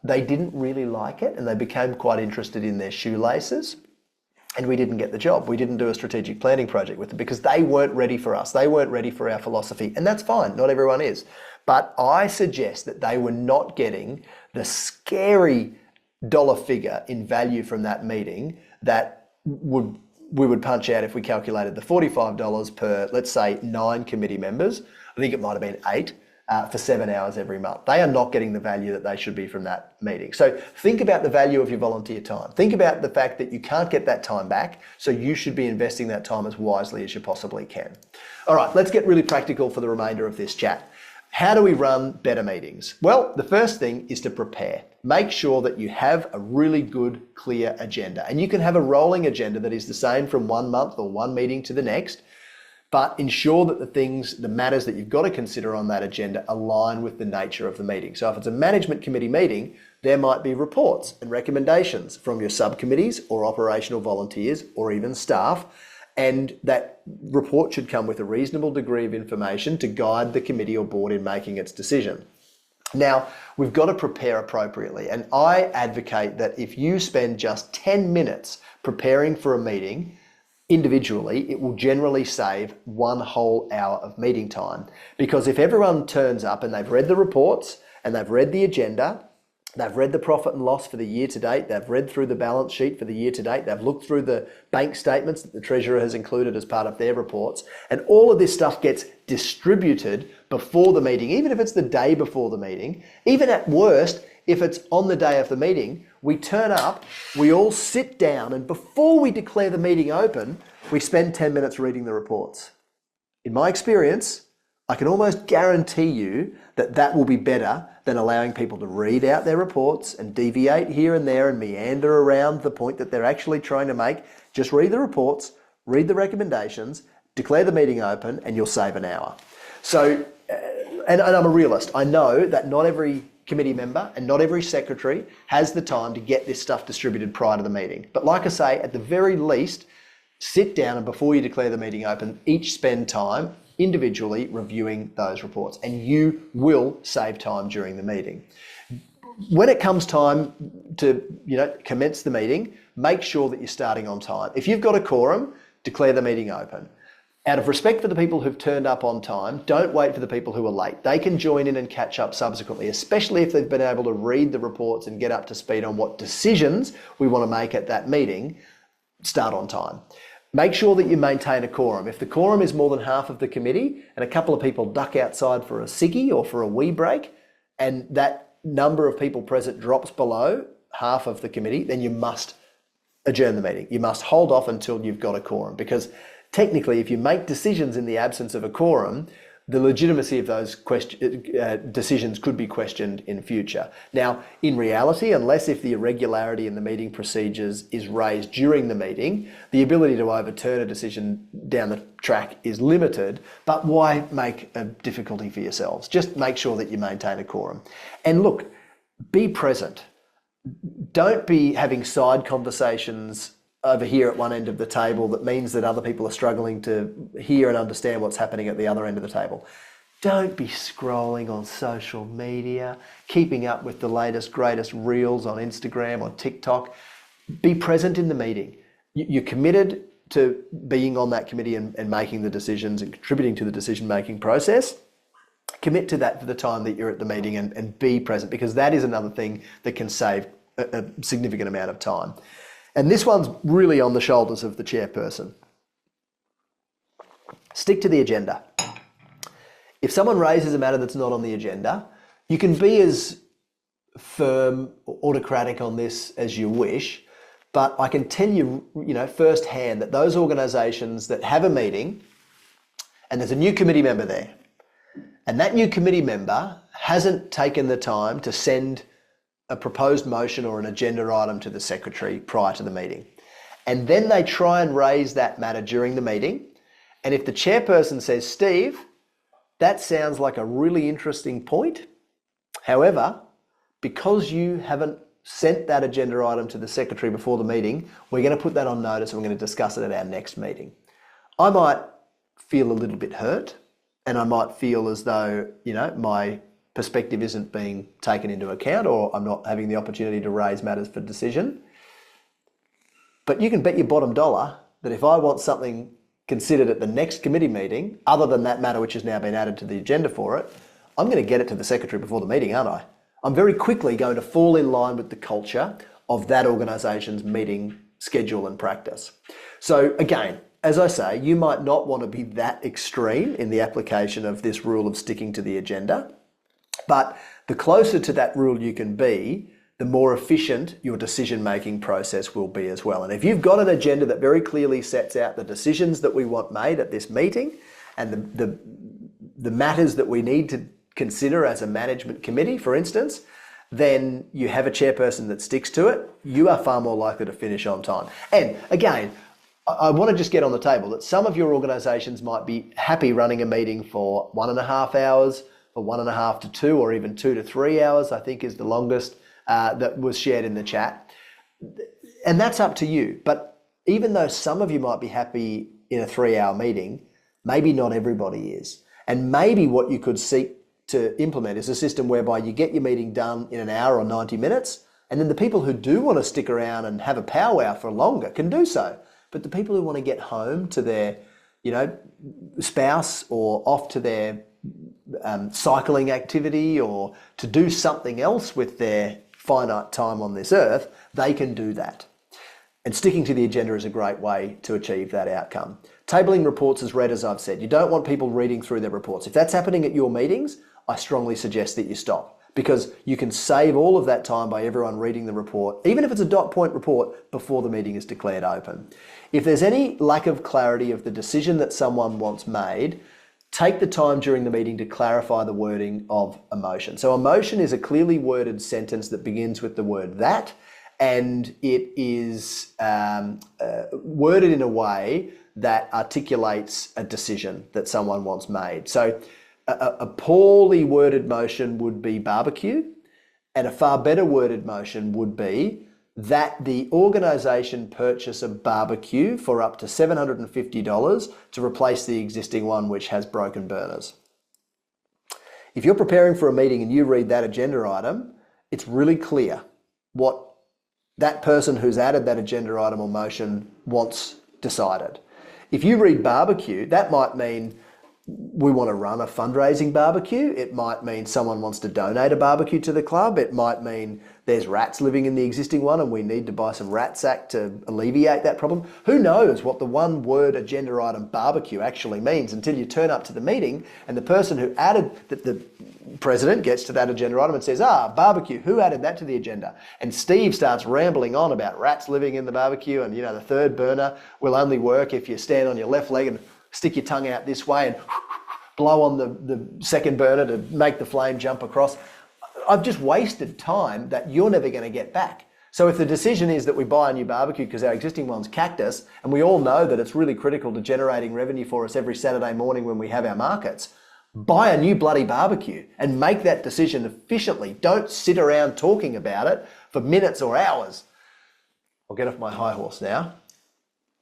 they didn't really like it, and they became quite interested in their shoelaces, and we didn't get the job. We didn't do a strategic planning project with them because they weren't ready for us. They weren't ready for our philosophy, and that's fine. Not everyone is. But I suggest that they were not getting the scary dollar figure in value from that meeting that we would punch out if we calculated the $45 per, let's say, 9 committee members. I think it might have been 8 for 7 hours every month. They are not getting the value that they should be from that meeting. So think about the value of your volunteer time. Think about the fact that you can't get that time back, so you should be investing that time as wisely as you possibly can. All right, let's get really practical for the remainder of this chat. How do we run better meetings? Well, the first thing is to prepare. Make sure that you have a really good, clear agenda. And you can have a rolling agenda that is the same from 1 month or one meeting to the next, but ensure that the matters that you've got to consider on that agenda align with the nature of the meeting. So if it's a management committee meeting, there might be reports and recommendations from your subcommittees or operational volunteers or even staff. And that report should come with a reasonable degree of information to guide the committee or board in making its decision. Now, we've got to prepare appropriately. And I advocate that if you spend just 10 minutes preparing for a meeting, individually, it will generally save 1 whole hour of meeting time. Because if everyone turns up and they've read the reports and they've read the agenda, they've read the profit and loss for the year to date, they've read through the balance sheet for the year to date, they've looked through the bank statements that the Treasurer has included as part of their reports, and all of this stuff gets distributed before the meeting, even if it's the day before the meeting, even at worst, if it's on the day of the meeting, we turn up, we all sit down, and before we declare the meeting open, we spend 10 minutes reading the reports. In my experience, I can almost guarantee you that that will be better than allowing people to read out their reports and deviate here and there and meander around the point that they're actually trying to make. Just read the reports, read the recommendations, declare the meeting open, and you'll save an hour. So, and I'm a realist. I know that not every committee member and not every secretary has the time to get this stuff distributed prior to the meeting. But like I say, at the very least, sit down and before you declare the meeting open, each spend time individually reviewing those reports, and you will save time during the meeting. When it comes time to commence the meeting, make sure that you're starting on time. If you've got a quorum, declare the meeting open. Out of respect for the people who've turned up on time, don't wait for the people who are late. They can join in and catch up subsequently, especially if they've been able to read the reports and get up to speed on what decisions we want to make at that meeting. Start on time. Make sure that you maintain a quorum. If the quorum is more than half of the committee and a couple of people duck outside for a ciggy or for a wee break, and that number of people present drops below half of the committee, then you must adjourn the meeting. You must hold off until you've got a quorum, because technically, if you make decisions in the absence of a quorum, the legitimacy of those decisions could be questioned in future. Now, in reality, unless if the irregularity in the meeting procedures is raised during the meeting, the ability to overturn a decision down the track is limited, but why make a difficulty for yourselves? Just make sure that you maintain a quorum. And look, be present. Don't be having side conversations over here at one end of the table that means that other people are struggling to hear and understand what's happening at the other end of the table. Don't be scrolling on social media, keeping up with the latest, greatest reels on Instagram or TikTok. Be present in the meeting. You're committed to being on that committee and making the decisions and contributing to the decision-making process. Commit to that for the time that you're at the meeting and be present, because that is another thing that can save a significant amount of time. And this one's really on the shoulders of the chairperson. Stick to the agenda. If someone raises a matter that's not on the agenda, you can be as firm or autocratic on this as you wish, but I can tell you, firsthand that those organisations that have a meeting and there's a new committee member there, and that new committee member hasn't taken the time to send a proposed motion or an agenda item to the secretary prior to the meeting. And then they try and raise that matter during the meeting. And if the chairperson says, Steve, that sounds like a really interesting point. However, because you haven't sent that agenda item to the secretary before the meeting, we're going to put that on notice and we're going to discuss it at our next meeting. I might feel a little bit hurt, and I might feel as though, my perspective isn't being taken into account, or I'm not having the opportunity to raise matters for decision. But you can bet your bottom dollar that if I want something considered at the next committee meeting, other than that matter which has now been added to the agenda for it, I'm going to get it to the secretary before the meeting, aren't I? I'm very quickly going to fall in line with the culture of that organisation's meeting schedule and practice. So again, as I say, you might not want to be that extreme in the application of this rule of sticking to the agenda. But the closer to that rule you can be, the more efficient your decision-making process will be as well. And if you've got an agenda that very clearly sets out the decisions that we want made at this meeting and the matters that we need to consider as a management committee, for instance, then you have a chairperson that sticks to it, you are far more likely to finish on time. And again, I want to just get on the table that some of your organisations might be happy running a meeting for 1.5 hours, for 1.5 to 2, or even 2 to 3 hours, I think is the longest that was shared in the chat. And that's up to you. But even though some of you might be happy in a 3-hour meeting, maybe not everybody is. And maybe what you could seek to implement is a system whereby you get your meeting done in an hour or 90 minutes, and then the people who do want to stick around and have a powwow for longer can do so. But the people who want to get home to their, spouse or off to their cycling activity or to do something else with their finite time on this earth, they can do that. And sticking to the agenda is a great way to achieve that outcome. Tabling reports as read, as I've said. You don't want people reading through their reports. If that's happening at your meetings, I strongly suggest that you stop, because you can save all of that time by everyone reading the report, even if it's a dot point report, before the meeting is declared open. If there's any lack of clarity of the decision that someone wants made, take the time during the meeting to clarify the wording of a motion. So a motion is a clearly worded sentence that begins with the word that, and it is worded in a way that articulates a decision that someone wants made. So a poorly worded motion would be barbecue, and a far better worded motion would be that the organisation purchase a barbecue for up to $750 to replace the existing one which has broken burners. If you're preparing for a meeting and you read that agenda item, it's really clear what that person who's added that agenda item or motion wants decided. If you read barbecue, that might mean we want to run a fundraising barbecue. It might mean someone wants to donate a barbecue to the club. It might mean there's rats living in the existing one and we need to buy some rat sack to alleviate that problem. Who knows what the one word agenda item barbecue actually means until you turn up to the meeting and the person who added, the president gets to that agenda item and says, barbecue, who added that to the agenda? And Steve starts rambling on about rats living in the barbecue and, the third burner will only work if you stand on your left leg and stick your tongue out this way and blow on the second burner to make the flame jump across. I've just wasted time that you're never going to get back. So if the decision is that we buy a new barbecue because our existing one's cactus, and we all know that it's really critical to generating revenue for us every Saturday morning when we have our markets, buy a new bloody barbecue and make that decision efficiently. Don't sit around talking about it for minutes or hours. I'll get off my high horse now.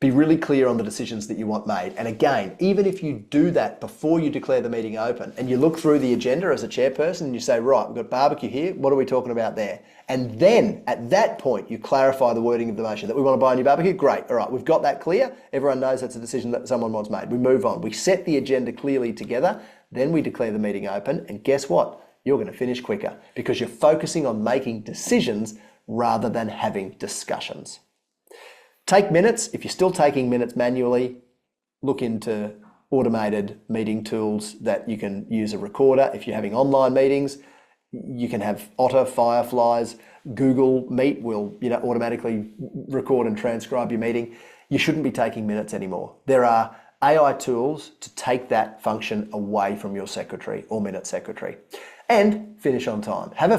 Be really clear on the decisions that you want made. And again, even if you do that before you declare the meeting open and you look through the agenda as a chairperson and you say, right, we've got barbecue here, what are we talking about there? And then at that point, you clarify the wording of the motion that we want to buy a new barbecue. Great, all right, we've got that clear. Everyone knows that's a decision that someone wants made. We move on. We set the agenda clearly together, then we declare the meeting open, and guess what? You're going to finish quicker because you're focusing on making decisions rather than having discussions. Take minutes. If you're still taking minutes manually, look into automated meeting tools that you can use a recorder. If you're having online meetings, you can have Otter, Fireflies. Google Meet will automatically record and transcribe your meeting. You shouldn't be taking minutes anymore. There are AI tools to take that function away from your secretary or minute secretary. And finish on time. Have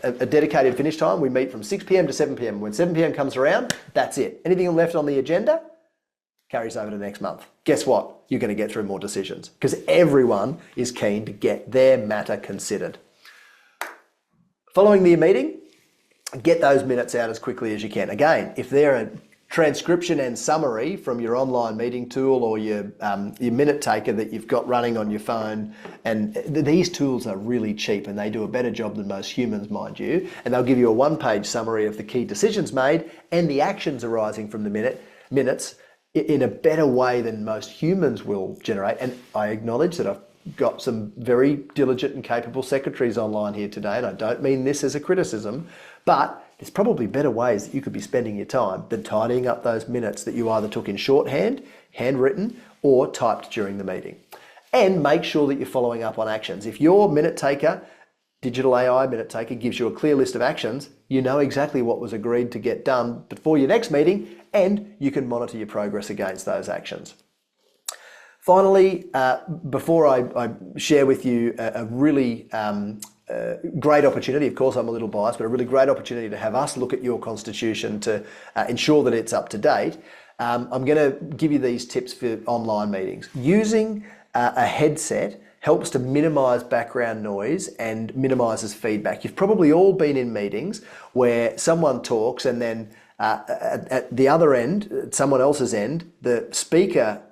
a dedicated finish time. We meet from 6 p.m. to 7 p.m. When 7 p.m. comes around, that's it. Anything left on the agenda carries over to next month. Guess what? You're going to get through more decisions because everyone is keen to get their matter considered. Following the meeting, get those minutes out as quickly as you can. Again, if they're a transcription and summary from your online meeting tool or your minute taker that you've got running on your phone, and these tools are really cheap and they do a better job than most humans, mind you, and they'll give you a one-page summary of the key decisions made and the actions arising from the minutes in a better way than most humans will generate. And I acknowledge that I've got some very diligent and capable secretaries online here today, and I don't mean this as a criticism, but there's probably better ways that you could be spending your time than tidying up those minutes that you either took in shorthand, handwritten, or typed during the meeting. And make sure that you're following up on actions. If your minute taker, digital AI minute taker, gives you a clear list of actions, you know exactly what was agreed to get done before your next meeting, and you can monitor your progress against those actions. Finally, before I share with you a really great opportunity, of course I'm a little biased, but a really great opportunity to have us look at your constitution to ensure that it's up to date, I'm going to give you these tips for online meetings. Using a headset helps to minimise background noise and minimises feedback. You've probably all been in meetings where someone talks and then at the other end, at someone else's end, the speaker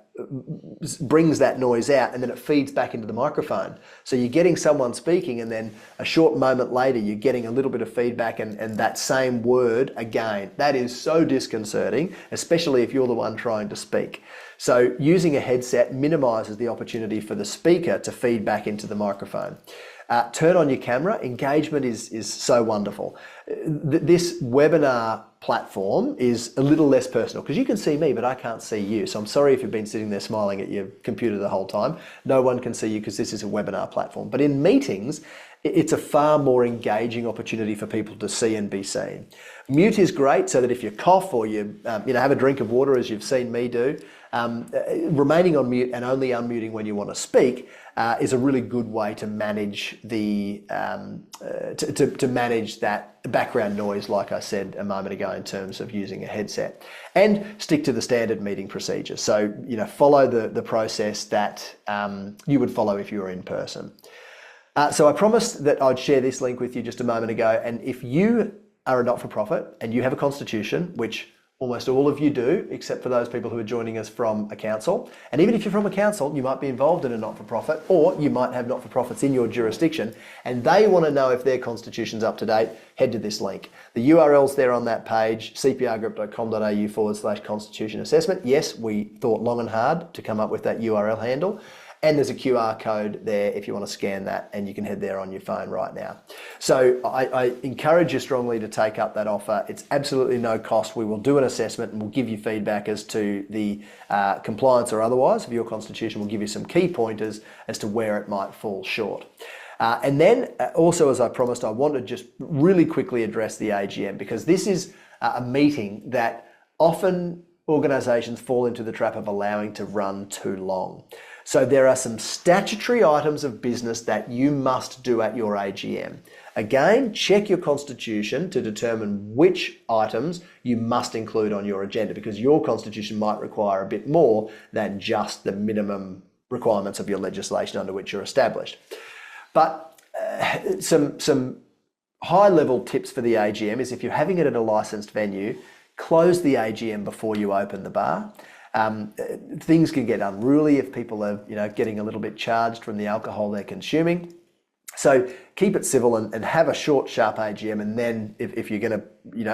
brings that noise out and then it feeds back into the microphone. So you're getting someone speaking and then a short moment later you're getting a little bit of feedback and that same word again. That is so disconcerting, especially if you're the one trying to speak. So using a headset minimises the opportunity for the speaker to feed back into the microphone. Turn on your camera. Engagement is so wonderful. This webinar platform is a little less personal because you can see me, but I can't see you. So I'm sorry if you've been sitting there smiling at your computer the whole time. No one can see you because this is a webinar platform. But in meetings, it's a far more engaging opportunity for people to see and be seen. Mute is great so that if you cough or you have a drink of water, as you've seen me do, remaining on mute and only unmuting when you want to speak is a really good way to manage the to manage that background noise, like I said a moment ago, in terms of using a headset. And stick to the standard meeting procedures. So follow the process that you would follow if you were in person. So I promised that I'd share this link with you just a moment ago, and if you are a not-for-profit and you have a constitution, which almost all of you do, except for those people who are joining us from a council. And even if you're from a council, you might be involved in a not-for-profit, or you might have not-for-profits in your jurisdiction, and they want to know if their constitution's up to date. Head to this link. The URL's there on that page, cprgroup.com.au/constitution assessment. Yes, we thought long and hard to come up with that URL handle. And there's a QR code there if you want to scan that, and you can head there on your phone right now. So I encourage you strongly to take up that offer. It's absolutely no cost. We will do an assessment and we'll give you feedback as to the compliance or otherwise of your constitution. We'll give you some key pointers as to where it might fall short. And then also, as I promised, I want to just really quickly address the AGM, because this is a meeting that often organisations fall into the trap of allowing to run too long. So there are some statutory items of business that you must do at your AGM. Again, check your constitution to determine which items you must include on your agenda, because your constitution might require a bit more than just the minimum requirements of your legislation under which you're established. But some high-level tips for the AGM is, if you're having it at a licensed venue, close the AGM before you open the bar. Things can get unruly if people are, getting a little bit charged from the alcohol they're consuming. So keep it civil and have a short, sharp AGM. And then if you're going to,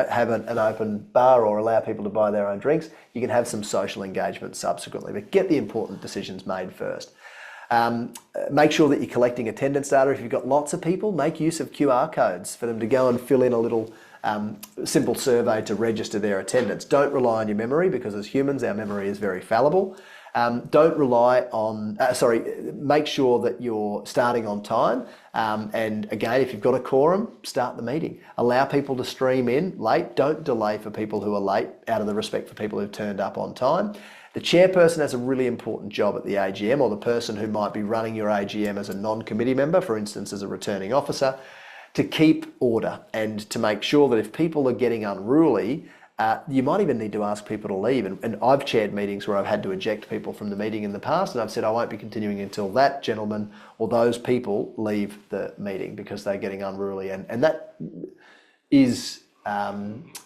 have an open bar or allow people to buy their own drinks, you can have some social engagement subsequently. But get the important decisions made first. Make sure that you're collecting attendance data. If you've got lots of people, make use of QR codes for them to go and fill in a little simple survey to register their attendance. Don't rely on your memory, because as humans, our memory is very fallible. Don't rely on, make sure that you're starting on time. And again, if you've got a quorum, start the meeting. Allow people to stream in late. Don't delay for people who are late, out of the respect for people who've turned up on time. The chairperson has a really important job at the AGM, or the person who might be running your AGM as a non-committee member, for instance, as a returning officer, to keep order and to make sure that if people are getting unruly, you might even need to ask people to leave. And I've chaired meetings where I've had to eject people from the meeting in the past, and I've said I won't be continuing until that gentleman or those people leave the meeting because they're getting unruly. And that is a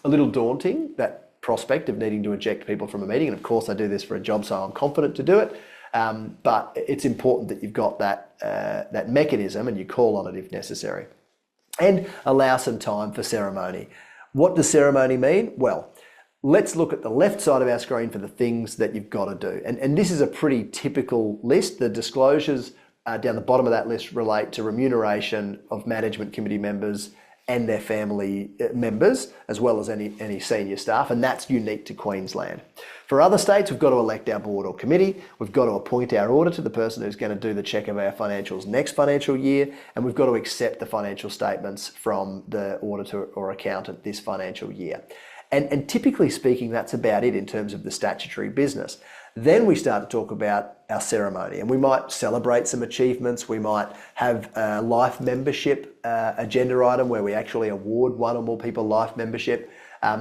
little daunting, that prospect of needing to eject people from a meeting. And of course I do this for a job, so I'm confident to do it. But it's important that you've got that mechanism and you call on it if necessary. And allow some time for ceremony. What does ceremony mean? Well, let's look at the left side of our screen for the things that you've got to do. And this is a pretty typical list. The disclosures down the bottom of that list relate to remuneration of management committee members and their family members, as well as any senior staff, and that's unique to Queensland. For other states, we've got to elect our board or committee, we've got to appoint our auditor, the person who's going to do the check of our financials next financial year, and we've got to accept the financial statements from the auditor or accountant this financial year. And typically speaking, that's about it in terms of the statutory business. Then we start to talk about our ceremony, and we might celebrate some achievements. We might have a life membership agenda item where we actually award one or more people life membership.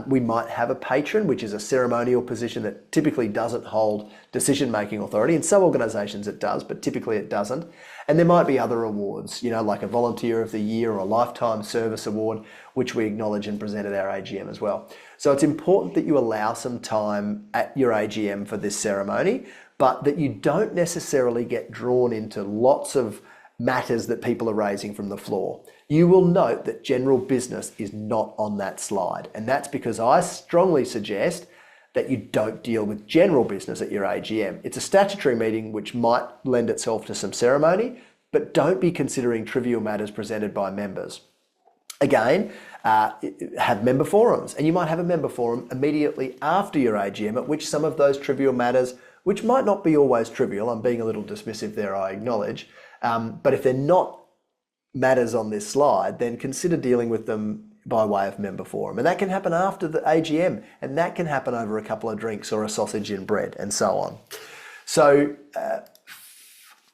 We might have a patron, which is a ceremonial position that typically doesn't hold decision-making authority. In some organisations it does, but typically it doesn't. And there might be other awards, like a Volunteer of the Year or a Lifetime Service Award, which we acknowledge and present at our AGM as well. So it's important that you allow some time at your AGM for this ceremony, but that you don't necessarily get drawn into lots of matters that people are raising from the floor. You will note that general business is not on that slide, and that's because I strongly suggest that you don't deal with general business at your AGM. It's a statutory meeting which might lend itself to some ceremony, but don't be considering trivial matters presented by members. Again, have member forums, and you might have a member forum immediately after your AGM at which some of those trivial matters, which might not be always trivial, I'm being a little dismissive there, I acknowledge, but if they're not matters on this slide, then consider dealing with them by way of member forum. And that can happen after the AGM, and that can happen over a couple of drinks or a sausage and bread and so on. So,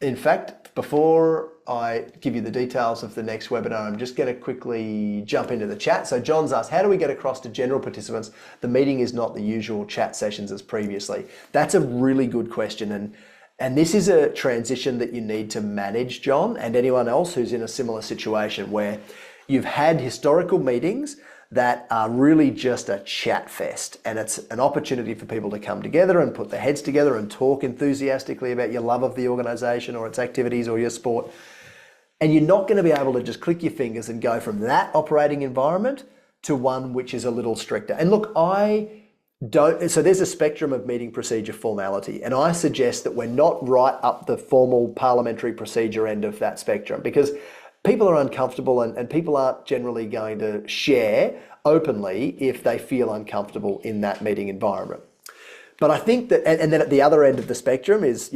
in fact, before I give you the details of the next webinar, I'm just going to quickly jump into the chat. So John's asked, how do we get across to general participants? The meeting is not the usual chat sessions as previously. That's a really good question. And this is a transition that you need to manage, John, and anyone else who's in a similar situation where you've had historical meetings that are really just a chat fest, and it's an opportunity for people to come together and put their heads together and talk enthusiastically about your love of the organisation or its activities or your sport. And you're not going to be able to just click your fingers and go from that operating environment to one which is a little stricter. And look, so there's a spectrum of meeting procedure formality, and I suggest that we're not right up the formal parliamentary procedure end of that spectrum, because people are uncomfortable and people aren't generally going to share openly if they feel uncomfortable in that meeting environment. But I think that, and then at the other end of the spectrum is,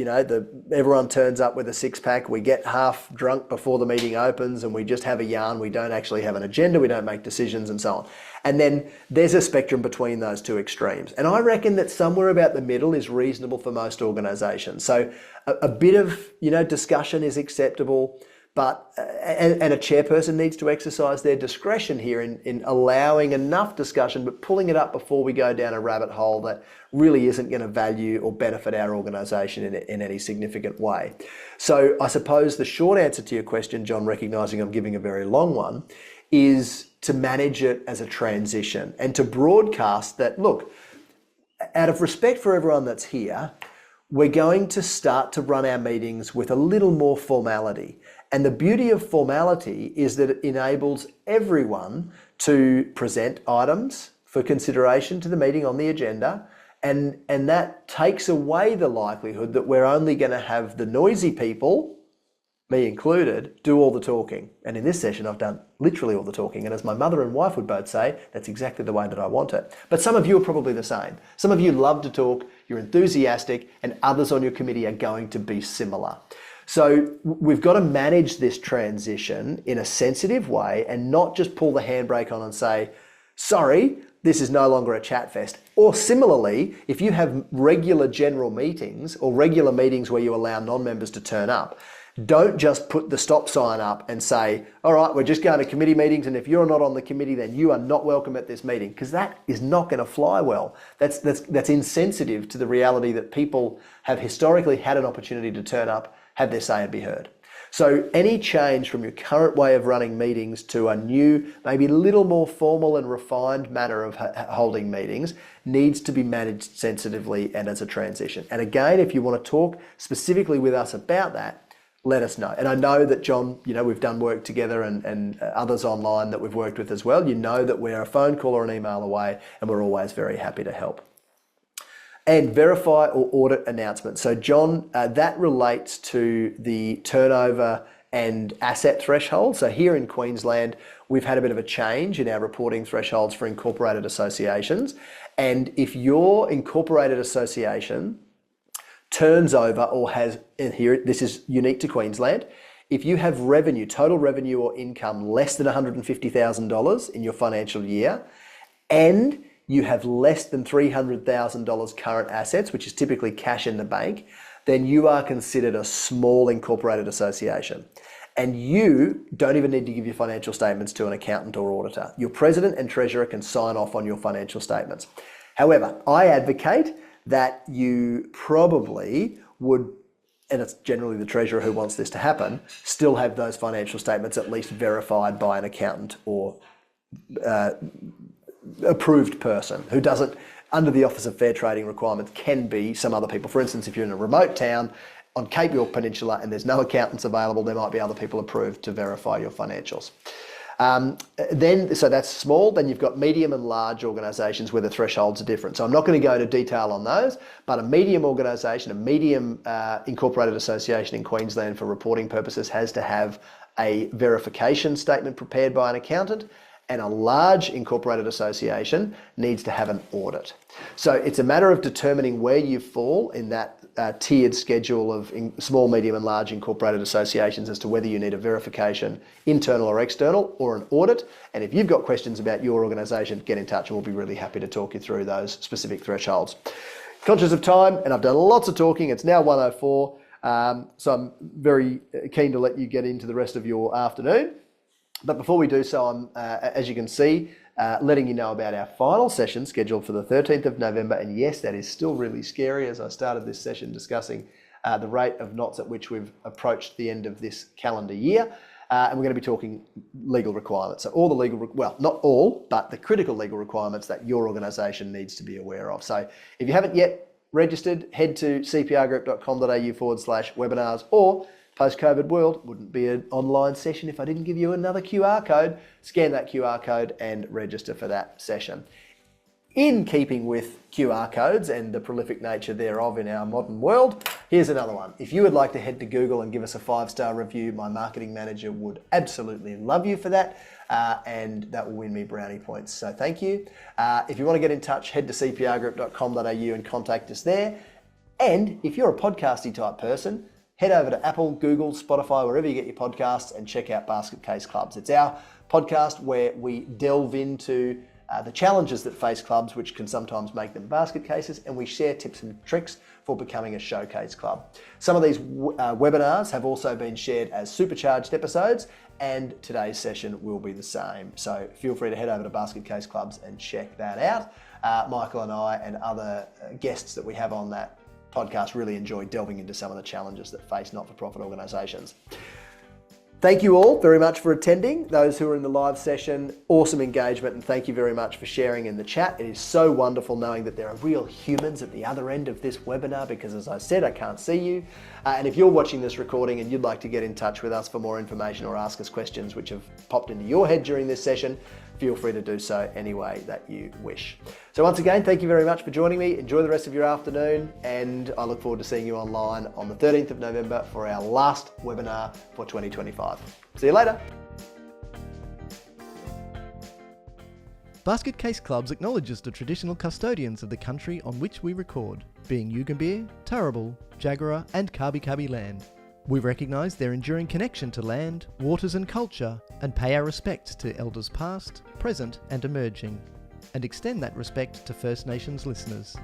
everyone turns up with a six-pack, we get half drunk before the meeting opens and we just have a yarn, we don't actually have an agenda, we don't make decisions and so on. And then there's a spectrum between those two extremes. And I reckon that somewhere about the middle is reasonable for most organisations. So a bit of, discussion is acceptable, but and a chairperson needs to exercise their discretion here in allowing enough discussion, but pulling it up before we go down a rabbit hole that really isn't going to value or benefit our organisation in any significant way. So I suppose the short answer to your question, John, recognising I'm giving a very long one, is to manage it as a transition and to broadcast that, look, out of respect for everyone that's here, we're going to start to run our meetings with a little more formality. And the beauty of formality is that it enables everyone to present items for consideration to the meeting on the agenda, and that takes away the likelihood that we're only going to have the noisy people, me included, do all the talking. And in this session, I've done literally all the talking. And as my mother and wife would both say, that's exactly the way that I want it. But some of you are probably the same. Some of you love to talk, you're enthusiastic, and others on your committee are going to be similar. So we've got to manage this transition in a sensitive way and not just pull the handbrake on and say, sorry, this is no longer a chat fest. Or similarly, if you have regular general meetings or regular meetings where you allow non-members to turn up, don't just put the stop sign up and say, all right, we're just going to committee meetings, and if you're not on the committee, then you are not welcome at this meeting, because that is not going to fly well. That's insensitive to the reality that people have historically had an opportunity to turn up, have their say and be heard. So any change from your current way of running meetings to a new, maybe a little more formal and refined manner of holding meetings needs to be managed sensitively and as a transition. And again, if you want to talk specifically with us about that, let us know. And I know that, John, we've done work together and others online that we've worked with as well. You know that we're a phone call or an email away, and we're always very happy to help. And verify or audit announcements. So John, that relates to the turnover and asset threshold. So here in Queensland, we've had a bit of a change in our reporting thresholds for incorporated associations. And if your incorporated association turns over or has, and here this is unique to Queensland, if you have revenue, total revenue or income less than $150,000 in your financial year, and you have less than $300,000 current assets, which is typically cash in the bank, then you are considered a small incorporated association. And you don't even need to give your financial statements to an accountant or auditor. Your president and treasurer can sign off on your financial statements. However, I advocate that you probably would, and it's generally the treasurer who wants this to happen, still have those financial statements at least verified by an accountant or approved person who doesn't, under the Office of Fair Trading requirements, can be some other people. For instance, if you're in a remote town on Cape York Peninsula and there's no accountants available, there might be other people approved to verify your financials. So that's small. Then you've got medium and large organisations where the thresholds are different. So I'm not going to go into detail on those, but a medium organisation, a medium incorporated association in Queensland for reporting purposes has to have a verification statement prepared by an accountant, and a large incorporated association needs to have an audit. So it's a matter of determining where you fall in that tiered schedule of small, medium and large incorporated associations as to whether you need a verification, internal or external, or an audit. And if you've got questions about your organisation, get in touch and we'll be really happy to talk you through those specific thresholds. Conscious of time, and I've done lots of talking, it's now 1:04, so I'm very keen to let you get into the rest of your afternoon. But before we do so, I'm, as you can see, letting you know about our final session scheduled for the 13th of November. And yes, that is still really scary, as I started this session discussing the rate of knots at which we've approached the end of this calendar year. And we're going to be talking legal requirements. So all the legal, well, not all, but the critical legal requirements that your organisation needs to be aware of. So if you haven't yet registered, head to cprgroup.com.au/webinars, or post-COVID world, wouldn't be an online session if I didn't give you another QR code. Scan that QR code and register for that session. In keeping with QR codes and the prolific nature thereof in our modern world, here's another one. If you would like to head to Google and give us a 5-star review, my marketing manager would absolutely love you for that, and that will win me brownie points. So thank you. If you want to get in touch, head to cprgroup.com.au and contact us there. And if you're a podcasty type person, head over to Apple, Google, Spotify, wherever you get your podcasts, and check out Basket Case Clubs. It's our podcast where we delve into the challenges that face clubs, which can sometimes make them basket cases, and we share tips and tricks for becoming a showcase club. Some of these webinars have also been shared as Supercharged episodes, and today's session will be the same. So feel free to head over to Basket Case Clubs and check that out. Michael and I and other guests that we have on that podcast really enjoy delving into some of the challenges that face not-for-profit organisations. Thank you all very much for attending. Those who are in the live session, awesome engagement, and thank you very much for sharing in the chat. It is so wonderful knowing that there are real humans at the other end of this webinar, because as I said, I can't see you. And if you're watching this recording and you'd like to get in touch with us for more information or ask us questions which have popped into your head during this session, feel free to do so any way that you wish. So once again, thank you very much for joining me. Enjoy the rest of your afternoon, and I look forward to seeing you online on the 13th of November for our last webinar for 2025. See you later. Basket Case Clubs acknowledges the traditional custodians of the country on which we record, being Yugambeh, Turrbal, Jagera and Kabi Kabi land. We recognise their enduring connection to land, waters and culture, and pay our respect to elders past, present and emerging, and extend that respect to First Nations listeners.